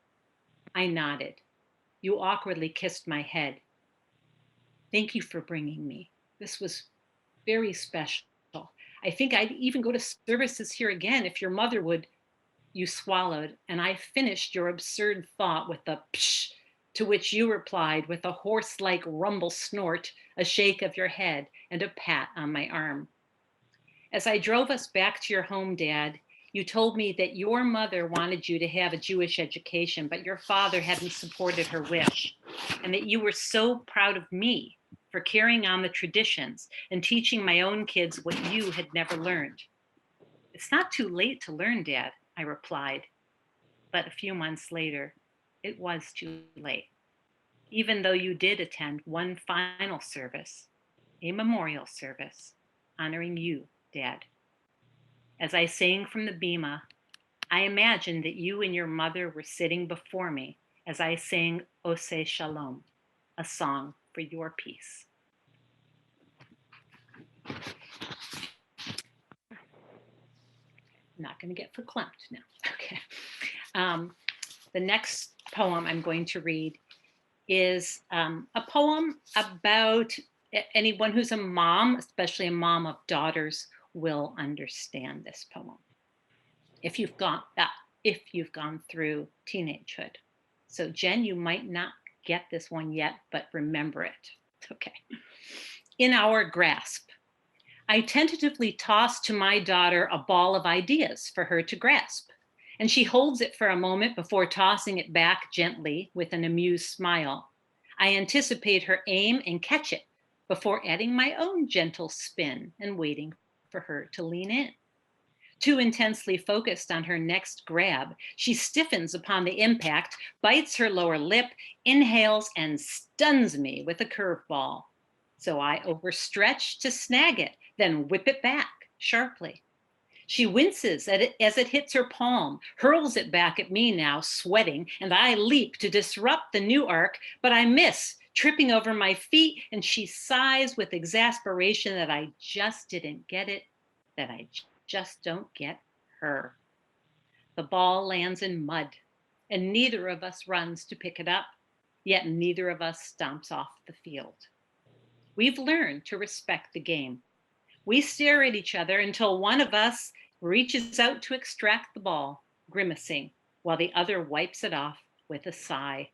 I nodded. You awkwardly kissed my head. "Thank you for bringing me. This was very special. I think I'd even go to services here again if your mother would." You swallowed, and I finished your absurd thought with a psh, to which you replied with a horse-like rumble snort, a shake of your head, and a pat on my arm. As I drove us back to your home, Dad, you told me that your mother wanted you to have a Jewish education, but your father hadn't supported her wish, and that you were so proud of me for carrying on the traditions and teaching my own kids what you had never learned. "It's not too late to learn, Dad," I replied. But a few months later, it was too late, even though you did attend one final service, a memorial service, honoring you, Dad. As I sang from the bima, I imagined that you and your mother were sitting before me as I sang Oseh Shalom, a song for your peace. I'm not going to get verklempt now. Okay. The next poem I'm going to read is a poem about anyone who's a mom, especially a mom of daughters, will understand this poem. If you've gone through teenagehood. So Jen, you might not get this one yet, but remember it. Okay. In our grasp, I tentatively toss to my daughter a ball of ideas for her to grasp, and she holds it for a moment before tossing it back gently with an amused smile. I anticipate her aim and catch it before adding my own gentle spin and waiting for her to lean in. Too intensely focused on her next grab, she stiffens upon the impact, bites her lower lip, inhales, and stuns me with a curveball. So I overstretch to snag it, then whip it back sharply. She winces at it as it hits her palm, hurls it back at me now, sweating, and I leap to disrupt the new arc, but I miss, tripping over my feet, and she sighs with exasperation that I just didn't get it, that I just don't get her. The ball lands in mud, and neither of us runs to pick it up, yet neither of us stomps off the field. We've learned to respect the game. We stare at each other until one of us reaches out to extract the ball, grimacing, while the other wipes it off with a sigh.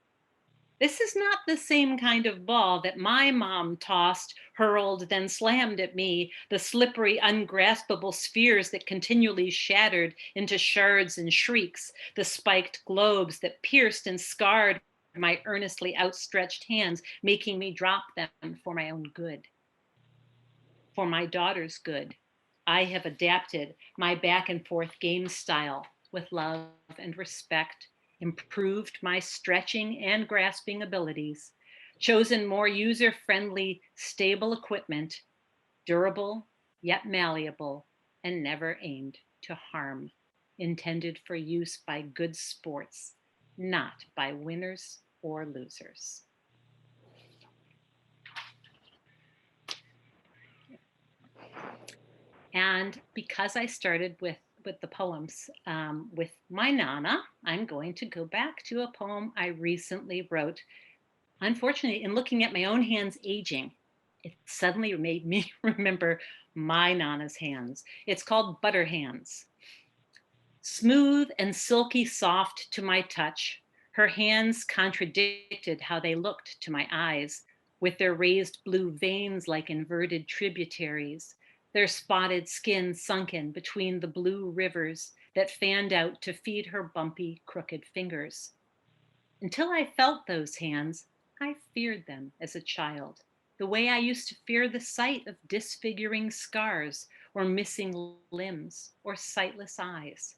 This is not the same kind of ball that my mom tossed, hurled, then slammed at me, the slippery, ungraspable spheres that continually shattered into shards and shrieks, the spiked globes that pierced and scarred my earnestly outstretched hands, making me drop them for my own good. For my daughter's good, I have adapted my back and forth game style with love and respect, improved my stretching and grasping abilities, chosen more user-friendly, stable equipment, durable yet malleable, and never aimed to harm, intended for use by good sports, not by winners or losers. And because I started with the poems with my Nana, I'm going to go back to a poem I recently wrote. Unfortunately, in looking at my own hands aging, it suddenly made me remember my Nana's hands. It's called Butter Hands. Smooth and silky soft to my touch, Her hands contradicted how they looked to my eyes, with their raised blue veins like inverted tributaries, their spotted skin sunken between the blue rivers that fanned out to feed her bumpy, crooked fingers. Until I felt those hands, I feared them as a child, the way I used to fear the sight of disfiguring scars or missing limbs or sightless eyes.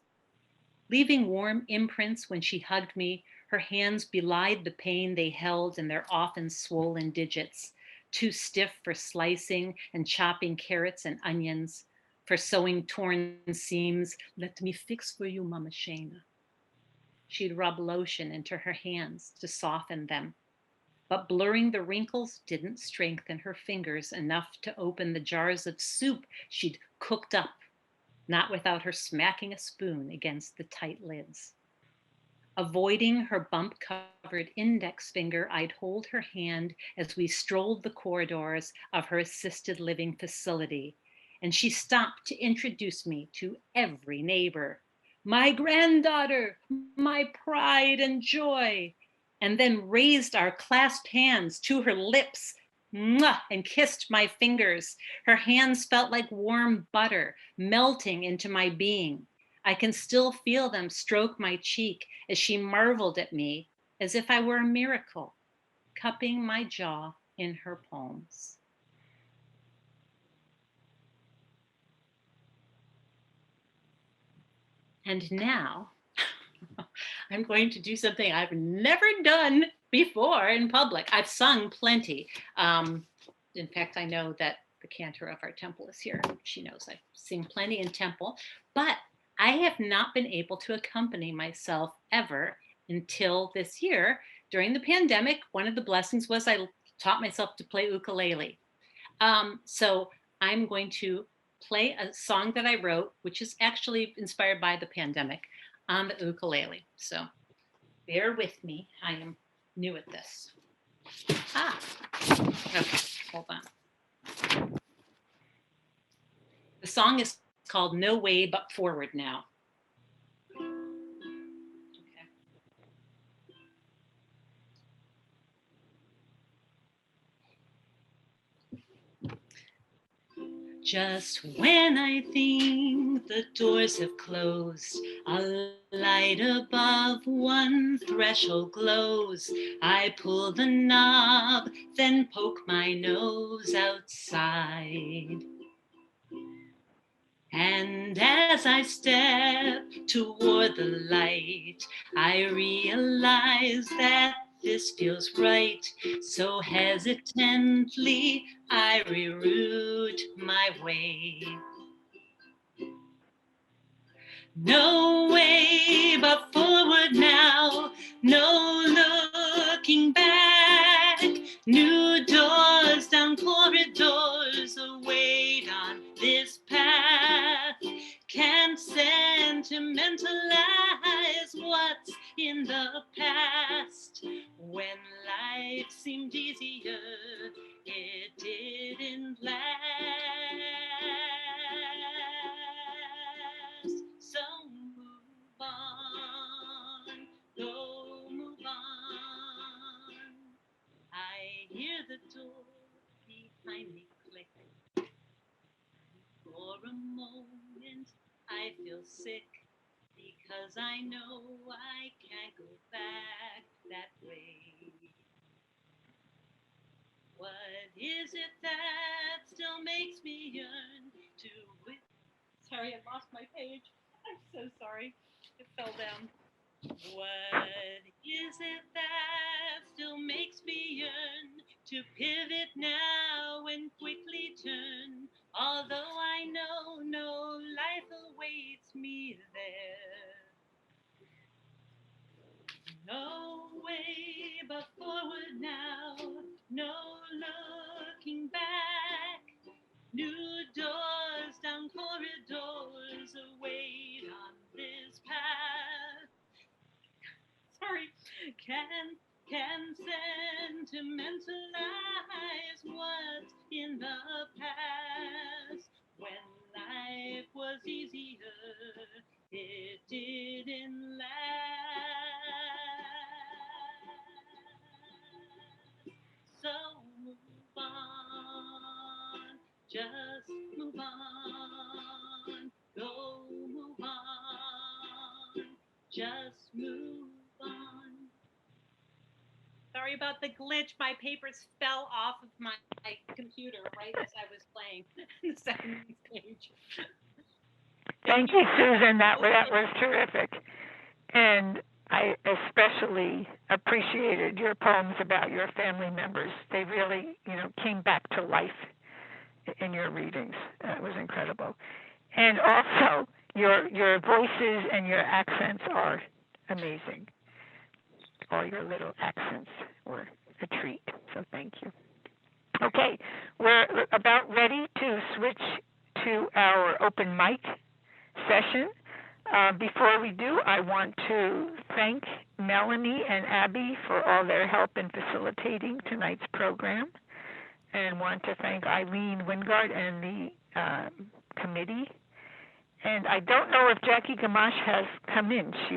Leaving warm imprints when she hugged me, her hands belied the pain they held in their often swollen digits, too stiff for slicing and chopping carrots and onions, for sewing torn seams. Let me fix for you, Mama Shana. She'd rub lotion into her hands to soften them, but blurring the wrinkles didn't strengthen her fingers enough to open the jars of soup she'd cooked up, not without her smacking a spoon against the tight lids. Avoiding her bump-covered index finger, I'd hold her hand as we strolled the corridors of her assisted living facility, and she stopped to introduce me to every neighbor. My granddaughter, my pride and joy, and then raised our clasped hands to her lips, mwah, and kissed my fingers. Her hands felt like warm butter melting into my being. I can still feel them stroke my cheek as she marveled at me as if I were a miracle, cupping my jaw in her palms. And now I'm going to do something I've never done before in public. I've sung plenty. In fact, I know that the cantor of our temple is here. She knows I sing plenty in temple, but I have not been able to accompany myself ever until this year. During the pandemic, one of the blessings was I taught myself to play ukulele. So I'm going to play a song that I wrote, which is actually inspired by the pandemic, on the ukulele. So bear with me. I am new at this. Okay, hold on. The song is called No Way But Forward Now. Just when I think the doors have closed, a light above one threshold glows. I pull the knob, then poke my nose outside. And as I step toward the light, I realize that this feels right. So hesitantly, I reroute my way. No way but forward now, no looking back. New doors down corridors await on this path. Can't sentimentalize what's in the past. When life seemed easier, it didn't last. So move on, go move on. I hear the door behind me click. For a moment, I feel sick because I know I can't go back that way. What is it that still makes me yearn to wit? Sorry, I lost my page. I'm so sorry. It fell down. What is it that still makes me yearn to pivot now and quickly turn? Although I know no life awaits me there. No way but forward now, no looking back. New doors down corridors await on this path. Sorry, can sentimentalize what's in the past. When life was easier, it didn't last. Just move on. Go move on. Just move on. Sorry about the glitch. My papers fell off of my computer right as I was playing the second page. Thank you, Susan. That was terrific. And I especially appreciated your poems about your family members. They really, came back to life in your readings. It was incredible. And also, your voices and your accents are amazing. All your little accents were a treat. So thank you. Okay, we're about ready to switch to our open mic session. Before we do, I want to thank Melanie and Abby for all their help in facilitating tonight's program, and want to thank Eileen Wingard and the committee. And I don't know if Jackie Gamache has come in. She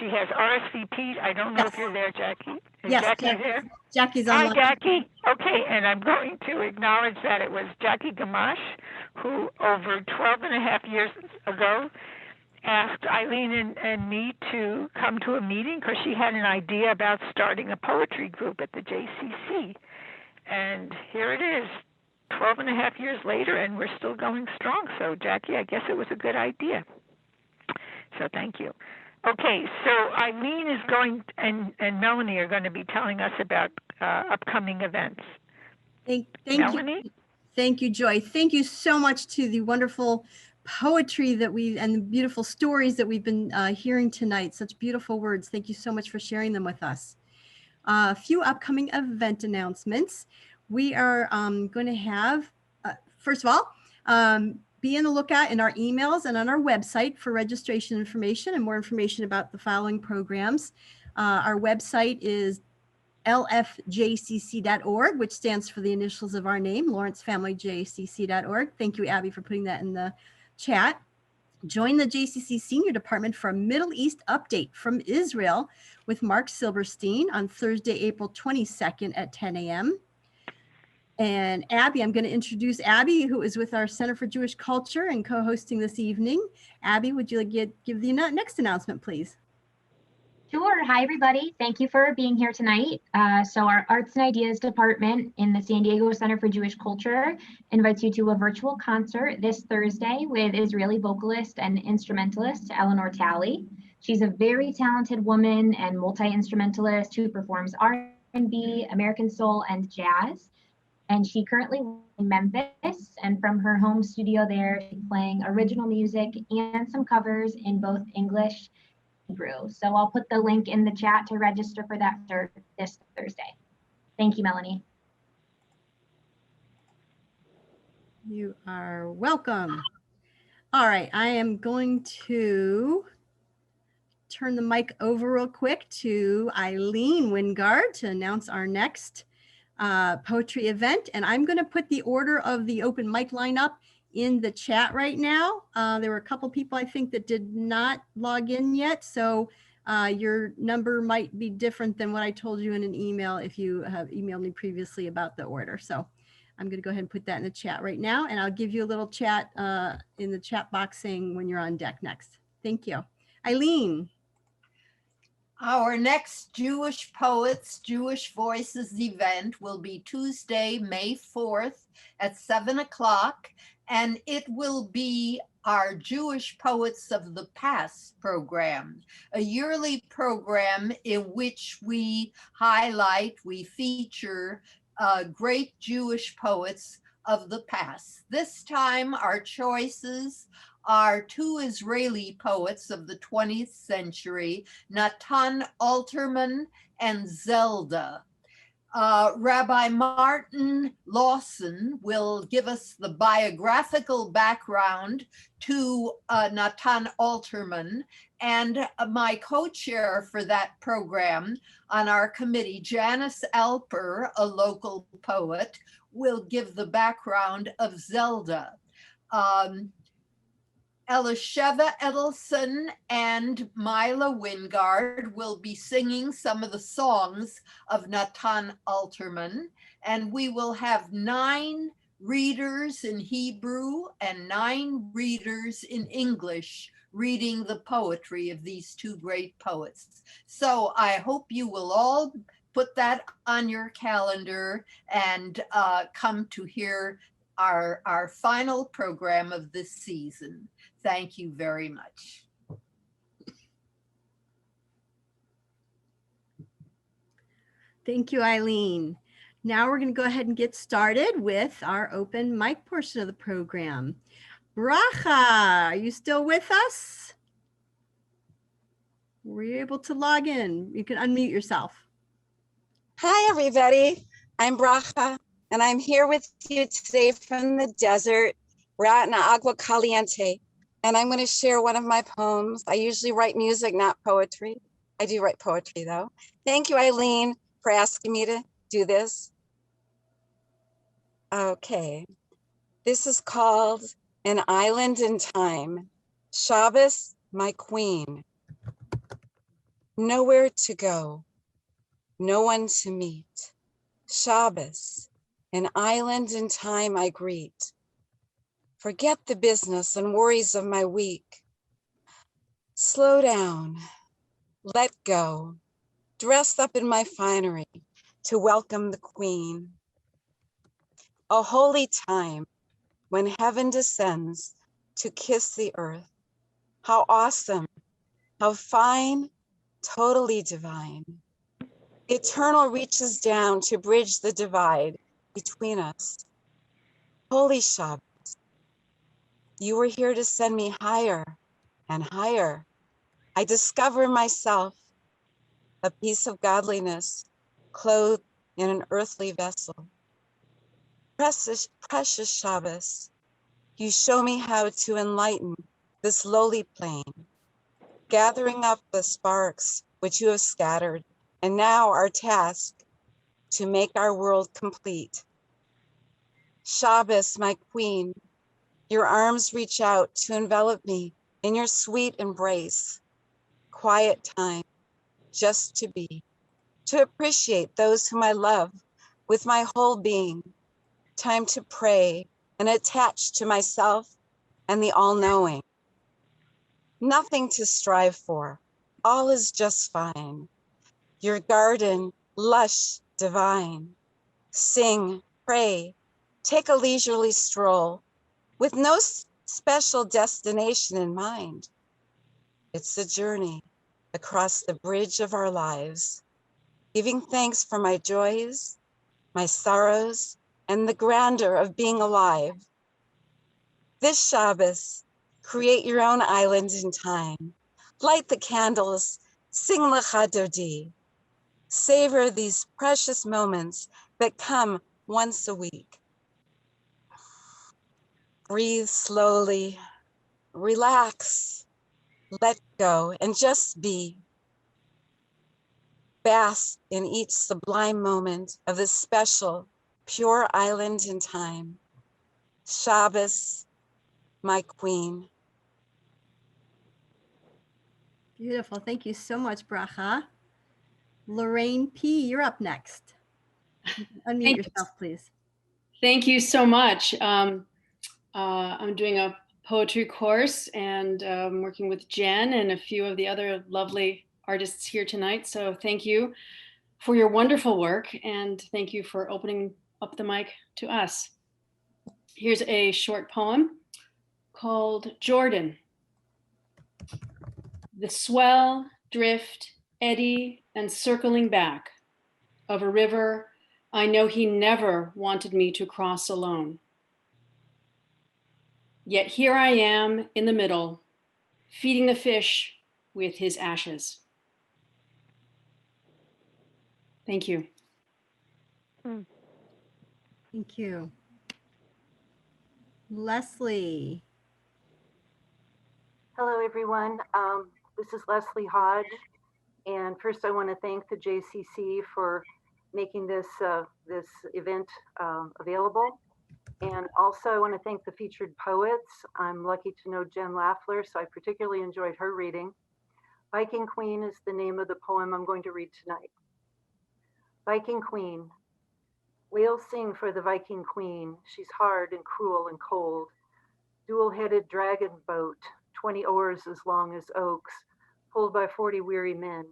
has RSVP'd. I don't know if you're there, Jackie. Is Yes, Jackie there? Jackie's Hi, online. Jackie. Okay, and I'm going to acknowledge that it was Jackie Gamache who, over 12 and a half years ago, asked Eileen and me to come to a meeting because she had an idea about starting a poetry group at the JCC. And here it is, 12 and a half years later, and we're still going strong. So, Jackie, I guess it was a good idea. So thank you. Okay, so Eileen is going, and Melanie are going to be telling us about upcoming events. Thank Melanie? you. Thank you, Joy. Thank you so much to the wonderful poetry and the beautiful stories that we've been hearing tonight. Such beautiful words. Thank you so much for sharing them with us. A few upcoming event announcements. We are going to have, first of all, be on the lookout in our emails and on our website for registration information and more information about the following programs. Our website is lfjcc.org, which stands for the initials of our name, lawrencefamilyjcc.org. Thank you, Abby, for putting that in the chat. Join the JCC Senior Department for a Middle East update from Israel with Mark Silberstein on Thursday, April 22nd at 10 a.m. And Abby, I'm going to introduce Abby, who is with our Center for Jewish Culture and co-hosting this evening. Abby, would you give the next announcement, please? Sure. Hi, everybody. Thank you for being here tonight. So our Arts and Ideas Department in the San Diego Center for Jewish Culture invites you to a virtual concert this Thursday with Israeli vocalist and instrumentalist Eleanor Talley. She's a very talented woman and multi-instrumentalist who performs R&B, American soul, and jazz. And she currently lives in Memphis, and from her home studio there, she's playing original music and some covers in both English and Hebrew. So I'll put the link in the chat to register for that this Thursday. Thank you, Melanie. You are welcome. All right, I am going to turn the mic over real quick to Eileen Wingard to announce our next poetry event. And I'm going to put the order of the open mic lineup in the chat right now. There were a couple people I think that did not log in yet. So your number might be different than what I told you in an email if you have emailed me previously about the order. So I'm going to go ahead and put that in the chat right now. And I'll give you a little chat in the chat box saying when you're on deck next. Thank you. Eileen. Our next Jewish Poets, Jewish Voices event will be Tuesday, May 4th at 7 o'clock, and it will be our Jewish Poets of the Past program, a yearly program in which we feature great Jewish poets of the past. This time, our choices are two Israeli poets of the 20th century, Natan Alterman and Zelda. Rabbi Martin Lawson will give us the biographical background to Natan Alterman, and my co-chair for that program on our committee, Janice Alper, a local poet, will give the background of Zelda. Elisheva Edelson and Mila Wingard will be singing some of the songs of Natan Alterman, and we will have 9 readers in Hebrew and 9 readers in English reading the poetry of these 2 great poets. So I hope you will all put that on your calendar and come to hear our final program of this season. Thank you very much. Thank you, Eileen. Now we're going to go ahead and get started with our open mic portion of the program. Bracha, are you still with us? Were you able to log in? You can unmute yourself. Hi, everybody. I'm Bracha, and I'm here with you today from the desert. We're out in Agua Caliente, and I'm going to share one of my poems. I usually write music, not poetry. I do write poetry, though. Thank you, Eileen, for asking me to do this. Okay. This is called An Island in Time. Shabbos, my queen. Nowhere to go. No one to meet. Shabbos, an island in time I greet. Forget the business and worries of my week. Slow down, let go, dressed up in my finery to welcome the queen. A holy time when heaven descends to kiss the earth. How awesome, how fine, totally divine. Eternal reaches down to bridge the divide between us. Holy Shabbos, you were here to send me higher and higher. I discover myself, a piece of godliness, clothed in an earthly vessel. Precious, precious Shabbos, you show me how to enlighten this lowly plane, gathering up the sparks which you have scattered, and now our task to make our world complete. Shabbos, my queen, your arms reach out to envelop me in your sweet embrace. Quiet time, just to be, to appreciate those whom I love with my whole being. Time to pray and attach to myself and the all-knowing. Nothing to strive for, all is just fine. Your garden, lush, divine. Sing, pray, take a leisurely stroll with no special destination in mind. It's a journey across the bridge of our lives, giving thanks for my joys, my sorrows, and the grandeur of being alive. This Shabbos, create your own island in time. Light the candles, sing Lecha Dodi. Savor these precious moments that come once a week. Breathe slowly, relax, let go, and just be. Bask in each sublime moment of this special, pure island in time. Shabbos, my queen. Beautiful. Thank you so much, Bracha. Lorraine P., you're up next. Unmute yourself, please. Thank you so much. I'm doing a poetry course and working with Jen and a few of the other lovely artists here tonight. So thank you for your wonderful work and thank you for opening up the mic to us. Here's a short poem called Jordan. The swell, drift, eddy, and circling back of a river I know he never wanted me to cross alone. Yet here I am in the middle, feeding the fish with his ashes. Thank you. Thank you. Leslie. Hello, everyone. This is Leslie Hodge. And first I want to thank the JCC for making this event available. And also I want to thank the featured poets. I'm lucky to know Jen Laffler, so I particularly enjoyed her reading. Viking Queen is the name of the poem I'm going to read tonight. Viking Queen, Whales sing for the Viking queen. She's hard and cruel and cold. Dual-headed dragon boat, 20 oars as long as oaks, pulled by 40 weary men,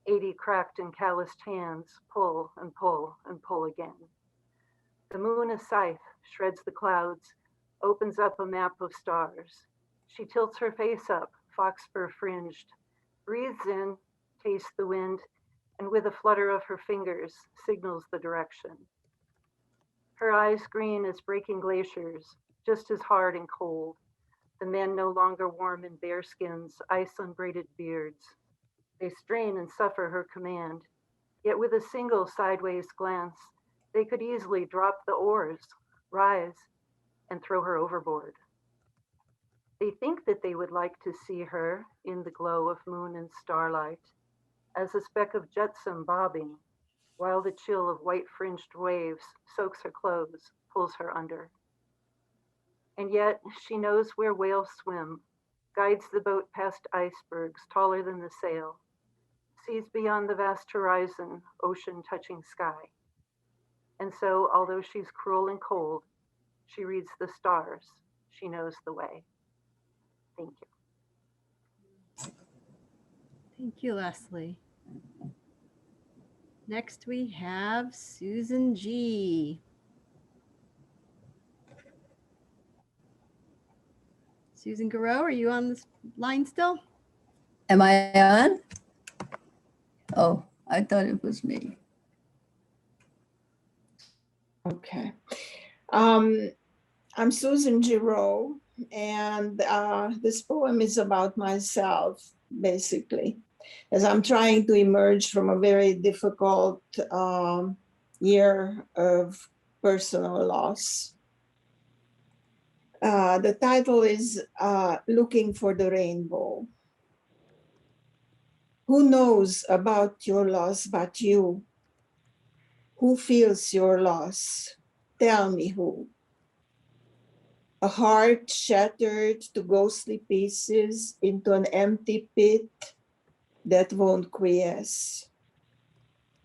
80 cracked and calloused hands, pull and pull and pull again. The moon, a scythe, shreds the clouds, opens up a map of stars. She tilts her face up, foxfur fringed, breathes in, tastes the wind, and with a flutter of her fingers, signals the direction. Her eyes green as breaking glaciers, just as hard and cold. The men no longer warm in bearskins, ice on braided beards. They strain and suffer her command, yet with a single sideways glance, they could easily drop the oars, rise, and throw her overboard. They think that they would like to see her in the glow of moon and starlight, as a speck of jetsam bobbing, while the chill of white fringed waves soaks her clothes, pulls her under. And yet she knows where whales swim, guides the boat past icebergs taller than the sail, sees beyond the vast horizon, ocean touching sky. And so, although she's cruel and cold, she reads the stars. She knows the way. Thank you. Thank you, Leslie. Next, we have Susan G. Susan Garrow, are you on this line still? Am I on? Oh, I thought it was me. Okay. I'm Susan Giroux, and this poem is about myself, basically, as I'm trying to emerge from a very difficult year of personal loss. The title is Looking for the Rainbow. Who knows about your loss but you? Who feels your loss? Tell me who. A heart shattered to ghostly pieces into an empty pit that won't quiesce.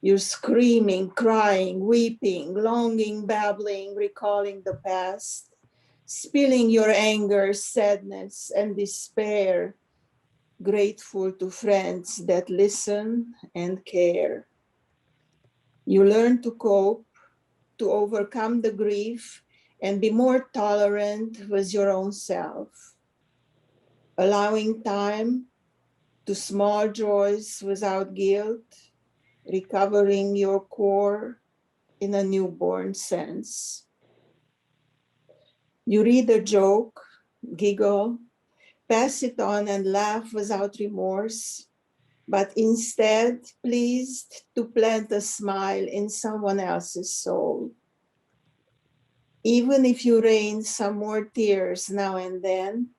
You're screaming, crying, weeping, longing, babbling, recalling the past, spilling your anger, sadness, and despair, grateful to friends that listen and care. You learn to cope, to overcome the grief, and be more tolerant with your own self, allowing time to small joys without guilt, recovering your core in a newborn sense. You read a joke, giggle, pass it on and laugh without remorse, but instead pleased to plant a smile in someone else's soul. Even if you rain some more tears now and then,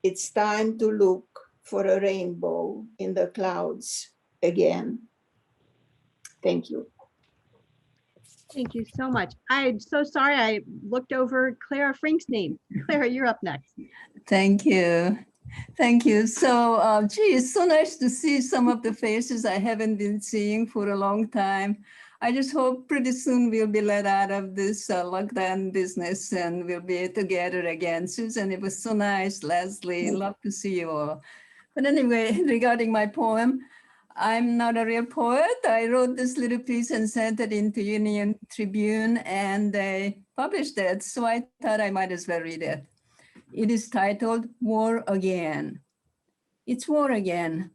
it's time to look for a rainbow in the clouds again. Thank you. Thank you so much. I'm so sorry I looked over Clara Frink's name. Clara, you're up next. Thank you. Thank you. So, gee, it's so nice to see some of the faces I haven't been seeing for a long time. I just hope pretty soon we'll be let out of this lockdown business and we'll be together again. Susan, it was so nice. Leslie, love to see you all. But anyway, regarding my poem, I'm not a real poet. I wrote this little piece and sent it into Union Tribune and they published it. So I thought I might as well read it. It is titled War Again. It's war again.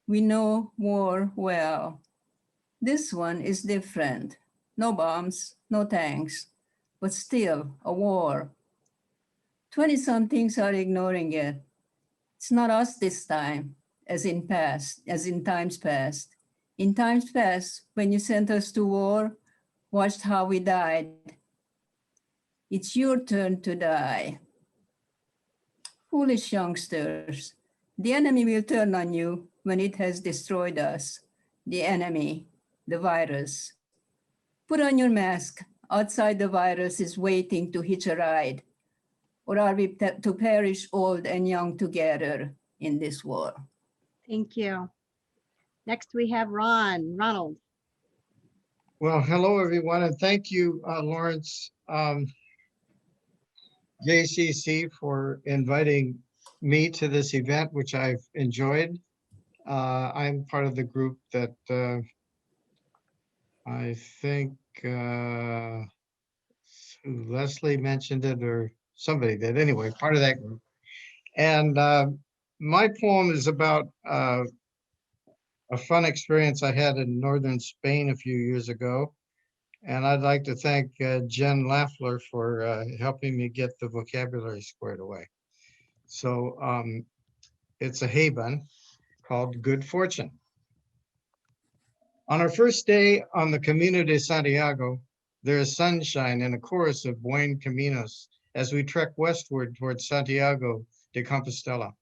We know war well. This one is different. No bombs, no tanks, but still a war. 20-somethings are ignoring it. It's not us this time, as in times past. In times past, when you sent us to war, watched how we died. It's your turn to die. Foolish youngsters, the enemy will turn on you when it has destroyed us. The enemy, the virus. Put on your mask. Outside the virus is waiting to hitch a ride. Or are we to perish old and young together in this war? Thank you. Next we have Ronald. Well, hello, everyone, and thank you, Lawrence, JCC, for inviting me to this event, which I've enjoyed. I'm part of the group that I think Leslie mentioned it, or somebody did. Anyway, part of that group. And my poem is about a fun experience I had in northern Spain a few years ago. And I'd like to thank Jen Laffler for helping me get the vocabulary squared away. So it's a Haban called Good Fortune. On our first day on the Camino de Santiago, there is sunshine and a chorus of Buen Caminos as we trek westward towards Santiago de Compostela.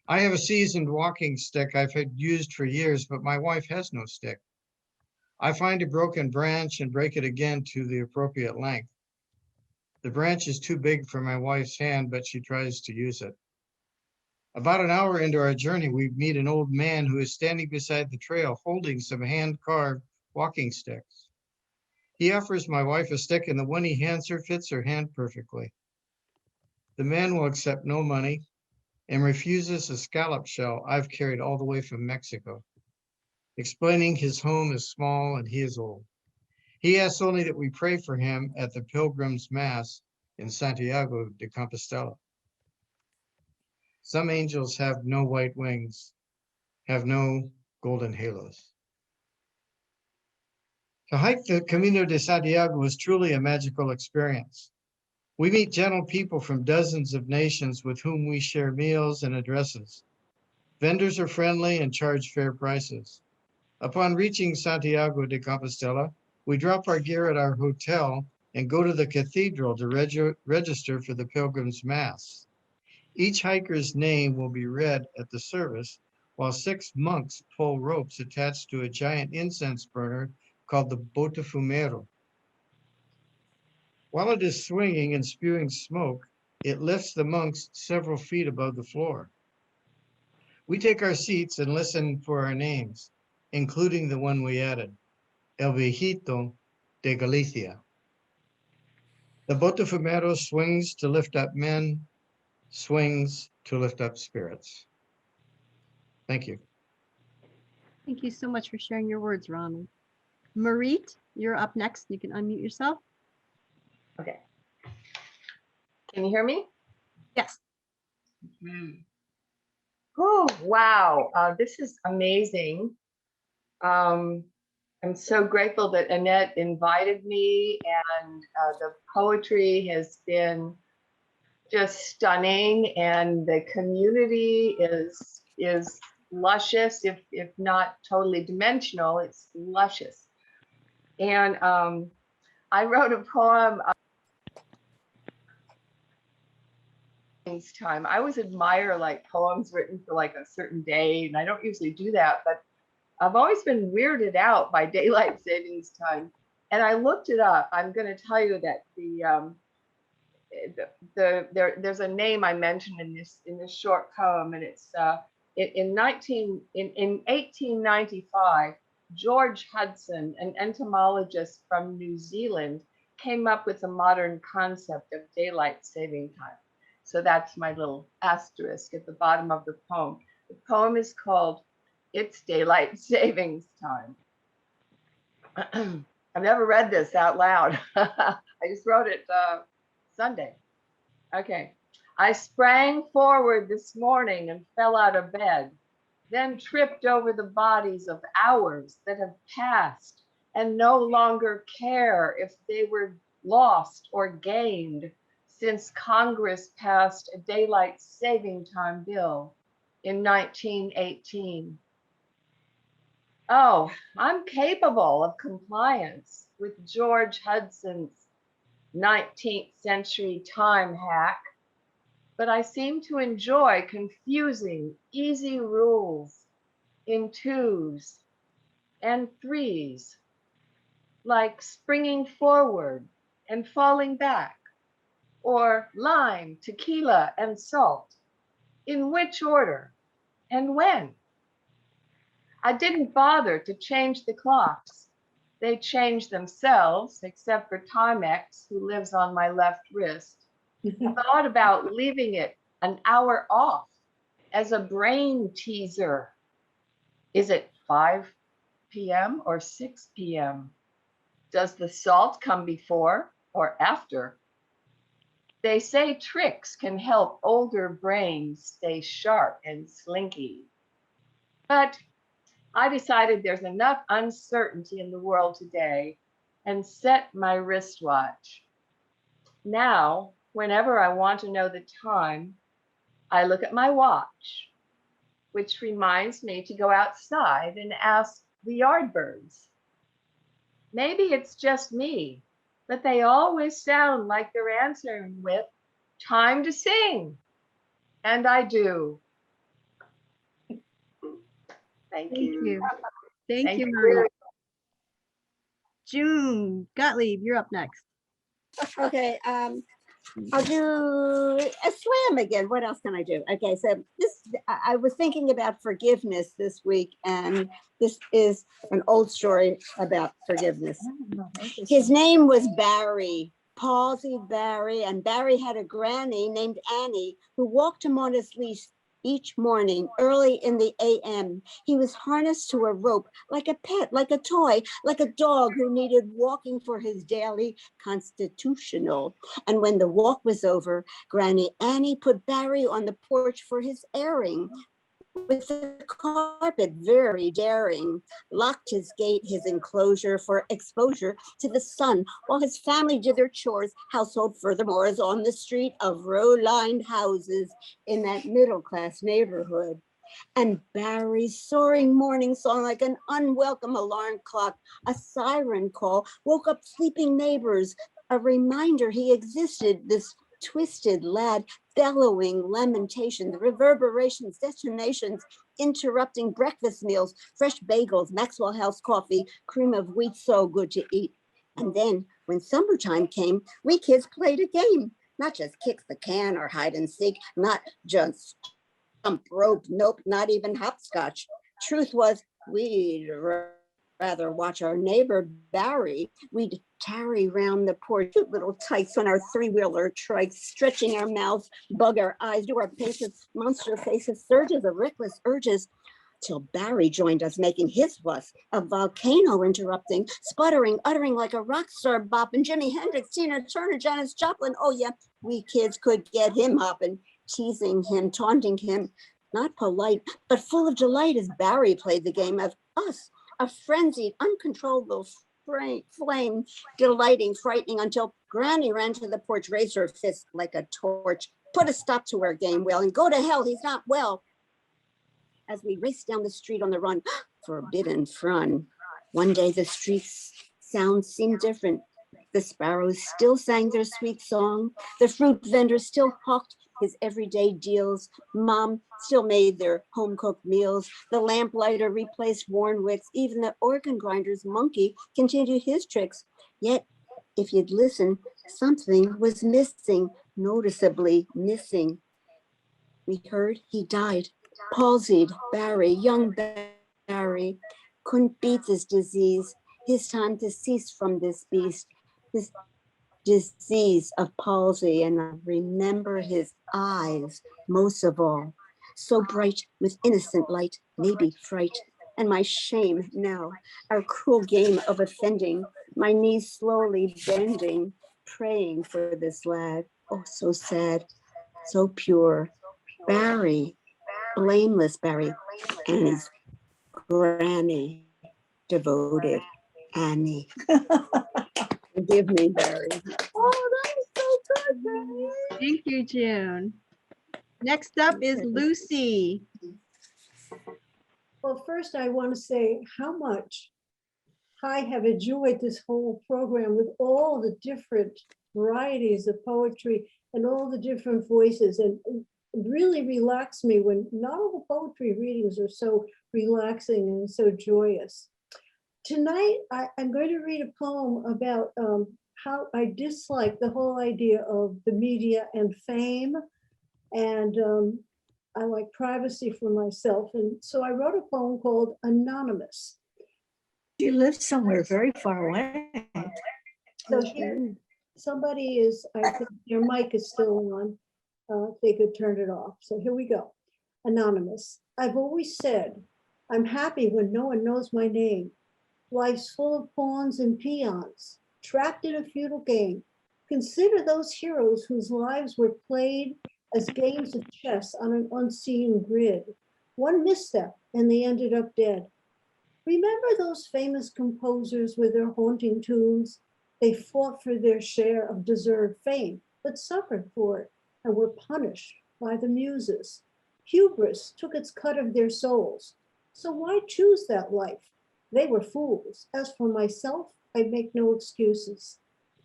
I have a seasoned walking stick I've had used for years, but my wife has no stick. I find a broken branch and break it again to the appropriate length. The branch is too big for my wife's hand, but she tries to use it. About an hour into our journey, we meet an old man who is standing beside the trail holding some hand-carved walking sticks. He offers my wife a stick, and the one he hands her fits her hand perfectly. The man will accept no money and refuses a scallop shell I've carried all the way from Mexico, explaining his home is small and he is old. He asks only that we pray for him at the Pilgrim's Mass in Santiago de Compostela. Some angels have no white wings, have no golden halos. To hike the Camino de Santiago is truly a magical experience. We meet gentle people from dozens of nations with whom we share meals and addresses. Vendors are friendly and charge fair prices. Upon reaching Santiago de Compostela, we drop our gear at our hotel and go to the cathedral to register for the Pilgrim's Mass. Each hiker's name will be read at the service, while 6 monks pull ropes attached to a giant incense burner called the Botafumero. While it is swinging and spewing smoke, it lifts the monks several feet above the floor. We take our seats and listen for our names, including the one we added, El Viejito de Galicia. The Botafumero swings to lift up men, swings to lift up spirits. Thank you. Thank you so much for sharing your words, Ronald. Marit, you're up next. You can unmute yourself. Okay. Can you hear me? Yes. Oh, wow. This is amazing. I'm so grateful that Annette invited me, and the poetry has been just stunning, and the community is luscious, if not totally dimensional. It's luscious. And I wrote a poem time. I always admire like poems written for like a certain day, and I don't usually do that, but I've always been weirded out by daylight savings time. And I looked it up. I'm going to tell you that there's a name I mentioned in this short poem, and it's in 1895, George Hudson, an entomologist from New Zealand, came up with a modern concept of daylight saving time. So that's my little asterisk at the bottom of the poem. The poem is called It's Daylight Savings Time. I've never read this out loud. I just wrote it Sunday. Okay. I sprang forward this morning and fell out of bed, then tripped over the bodies of hours that have passed and no longer care if they were lost or gained since Congress passed a daylight saving time bill in 1918. Oh, I'm capable of compliance with George Hudson's 19th century time hack, but I seem to enjoy confusing easy rules in 2s and 3s, like springing forward and falling back, or lime, tequila, and salt. In which order and when? I didn't bother to change the clocks. They change themselves, except for Timex, who lives on my left wrist. I thought about leaving it an hour off as a brain teaser. Is it 5 p.m. or 6 p.m.? Does the salt come before or after? They say tricks can help older brains stay sharp and slinky. But I decided there's enough uncertainty in the world today and set my wristwatch. Now, whenever I want to know the time, I look at my watch, which reminds me to go outside and ask the yardbirds. Maybe it's just me, but they always sound like they're answering with, "Time to sing." And I do. Thank you. Thank you, Marie. June Gottlieb, you're up next. Okay, I'll do a slam again. What else can I do? Okay, so I was thinking about forgiveness this week, and this is an old story about forgiveness. His name was Barry, palsied Barry, and Barry had a granny named Annie who walked him on his leash each morning early in the a.m. He was harnessed to a rope like a pet, like a toy, like a dog who needed walking for his daily constitutional. And when the walk was over, Granny Annie put Barry on the porch for his airing. With the carpet very daring, locked his gate, his enclosure for exposure to the sun, while his family did their chores. Household furthermore is on the street of row-lined houses in that middle-class neighborhood. And Barry's soaring morning song, like an unwelcome alarm clock, a siren call, woke up sleeping neighbors, a reminder he existed, this twisted lad, bellowing lamentations, reverberations, detonations, interrupting breakfast meals, fresh bagels, Maxwell House coffee, cream of wheat, so good to eat. And then when summertime came, we kids played a game, not just kick the can or hide and seek, not just jump rope, nope, not even hopscotch. Truth was, we'd rather watch our neighbor Barry. We'd tarry round the porch, cute little tights on our three-wheeler trikes, stretching our mouths, bug our eyes, do our paces, monster faces, surges of reckless urges, till Barry joined us, making his fuss, a volcano interrupting, sputtering, uttering like a rock star bopping, Jimi Hendrix, Tina Turner, Janis Joplin. Oh yeah, we kids could get him hopping, teasing him, taunting him, not polite, but full of delight as Barry played the game of us, a frenzied, uncontrollable flame, delighting, frightening, until Granny ran to the porch, raised her fist like a torch, put a stop to our game, well, and go to hell, he's not well. As we raced down the street on the run, forbidden fun. One day the street's sounds seemed different. The sparrows still sang their sweet song. The fruit vendor still hawked his everyday deals. Mom still made their home-cooked meals. The lamplighter replaced worn wicks. Even the organ grinder's monkey continued his tricks. Yet, if you'd listen, something was missing, noticeably missing. We heard he died. Palsied Barry, young Barry, couldn't beat this disease. His time to cease from this beast, this disease of palsy. And I remember his eyes most of all, so bright with innocent light, maybe fright. And my shame now, our cruel game of offending, my knees slowly bending, praying for this lad. Oh, so sad, so pure. Barry, blameless Barry, and his granny, devoted Annie. Forgive me, Barry. Oh, that was so good, Barry. Thank you, June. Next up is Lucy. Well, first I want to say how much I have enjoyed this whole program with all the different varieties of poetry and all the different voices, and it really relaxed me when not all the poetry readings are so relaxing and so joyous. Tonight, I'm going to read a poem about how I dislike the whole idea of the media and fame, and I like privacy for myself. And so I wrote a poem called Anonymous. She lives somewhere very far away. So here, somebody is, I think your mic is still on. If they could turn it off. So here we go. Anonymous. I've always said, I'm happy when no one knows my name. Life's full of pawns and peons, trapped in a feudal game. Consider those heroes whose lives were played as games of chess on an unseen grid. One misstep and they ended up dead. Remember those famous composers with their haunting tunes? They fought for their share of deserved fame, but suffered for it and were punished by the muses. Hubris took its cut of their souls. So why choose that life? They were fools. As for myself, I make no excuses.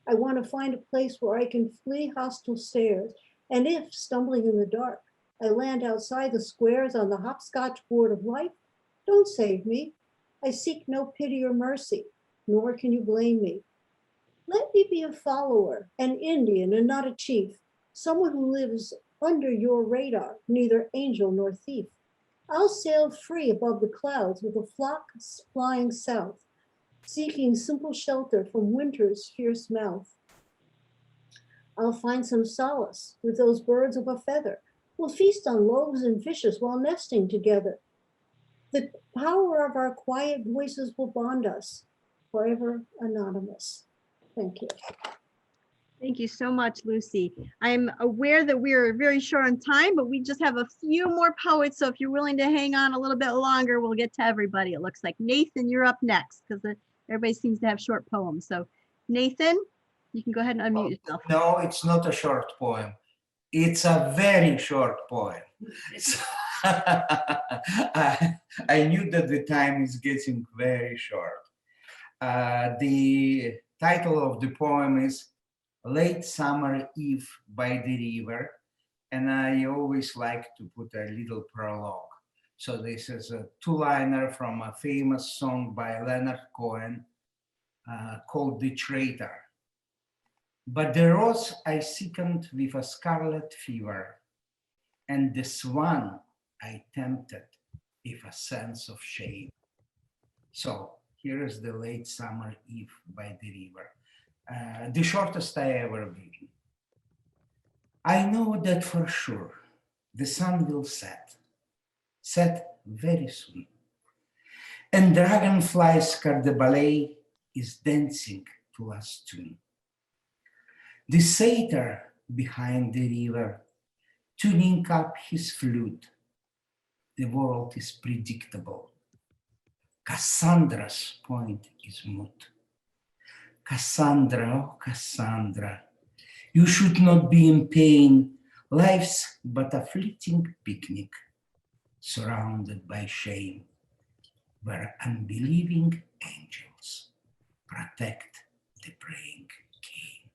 I want to find a place where I can flee hostile stares. And if, stumbling in the dark, I land outside the squares on the hopscotch board of life, don't save me. I seek no pity or mercy, nor can you blame me. Let me be a follower, an Indian and not a chief, someone who lives under your radar, neither angel nor thief. I'll sail free above the clouds with a flock flying south, seeking simple shelter from winter's fierce mouth. I'll find some solace with those birds of a feather. We'll feast on loaves and fishes while nesting together. The power of our quiet voices will bond us, forever anonymous. Thank you. Thank you so much, Lucy. I'm aware that we are very short on time, but we just have a few more poets. So if you're willing to hang on a little bit longer, we'll get to everybody. It looks like Nathan, you're up next because everybody seems to have short poems. So Nathan, you can go ahead and unmute yourself. No, it's not a short poem. It's a very short poem. I knew that the time is getting very short. The title of the poem is Late Summer Eve by the River, and I always like to put a little prologue. So this is a two-liner from a famous song by Leonard Cohen called The Traitor. But the rose I sickened with a scarlet fever, and the swan I tempted with a sense of shame. So here is the Late Summer Eve by the River. The shortest I ever written. I know that for sure the sun will set very soon. And dragonflies car the ballet is dancing to us tune. The satyr behind the river, tuning up his flute. The world is predictable. Cassandra's point is mute. Cassandra, oh Cassandra, you should not be in pain. Life's but a fleeting picnic, surrounded by shame, where unbelieving angels protect the praying king.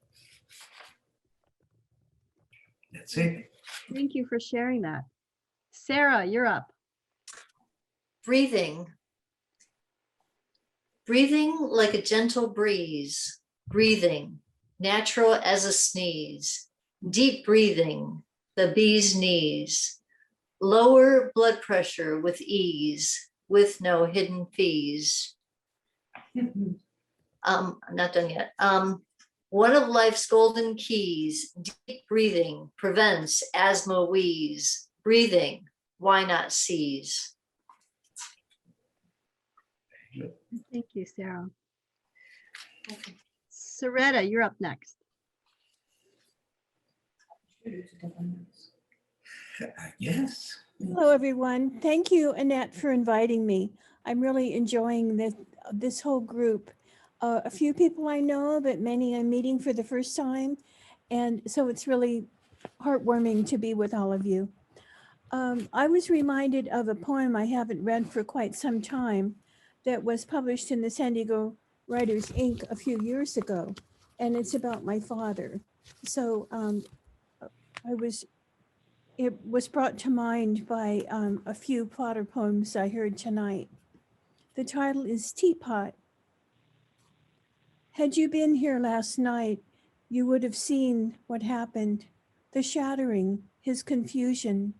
That's it. Thank you for sharing that. Sarah, you're up. Breathing. Breathing like a gentle breeze, breathing, natural as a sneeze, deep breathing, the bee's knees, lower blood pressure with ease, with no hidden fees. I'm not done yet. One of life's golden keys, deep breathing prevents asthma wheeze, breathing, why not seize? Thank you, Sarah. Soretta, you're up next. Yes. Hello, everyone. Thank you, Annette, for inviting me. I'm really enjoying this whole group. A few people I know, but many I'm meeting for the first time. And so it's really heartwarming to be with all of you. I was reminded of a poem I haven't read for quite some time that was published in the San Diego Writers Inc. a few years ago, and it's about my father. So it was brought to mind by a few Potter poems I heard tonight. The title is Teapot. Had you been here last night, you would have seen what happened, the shattering, his confusion,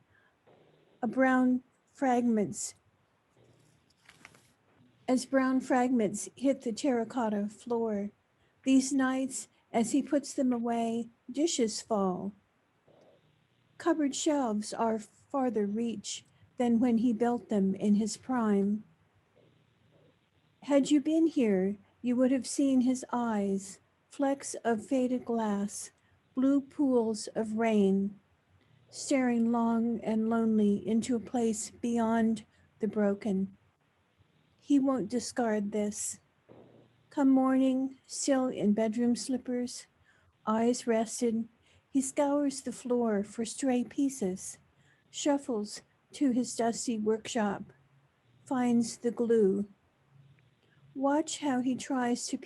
brown fragments as brown fragments hit the terracotta floor. These nights, as he puts them away, dishes fall. Cupboard shelves are farther reach than when he built them in his prime. Had you been here, you would have seen his eyes, flecks of faded glass, blue pools of rain, staring long and lonely into a place beyond the broken. He won't discard this. Come morning, still in bedroom slippers, eyes rested, he scours the floor for stray pieces, shuffles to his dusty workshop, finds the glue. Watch how he tries to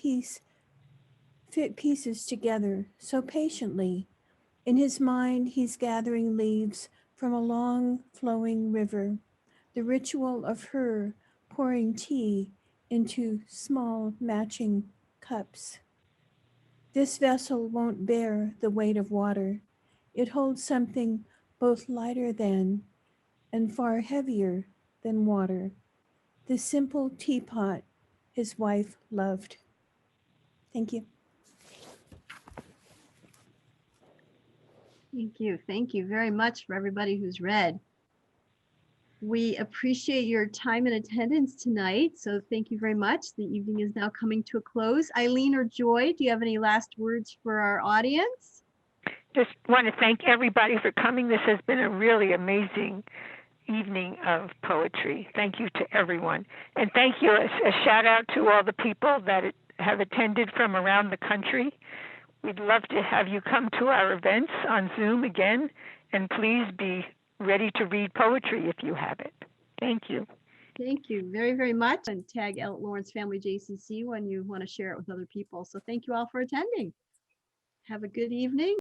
fit pieces together so patiently. In his mind, he's gathering leaves from a long flowing river, the ritual of her pouring tea into small matching cups. This vessel won't bear the weight of water. It holds something both lighter than and far heavier than water. The simple teapot his wife loved. Thank you. Thank you. Thank you very much for everybody who's read. We appreciate your time and attendance tonight. So thank you very much. The evening is now coming to a close. Eileen or Joy, do you have any last words for our audience? Just want to thank everybody for coming. This has been a really amazing evening of poetry. Thank you to everyone. And thank you, a shout out to all the people that have attended from around the country. We'd love to have you come to our events on Zoom again, and please be ready to read poetry if you have it. Thank you. Thank you very, very much. And tag Lawrence Family JCC when you want to share it with other people. So thank you all for attending. Have a good evening.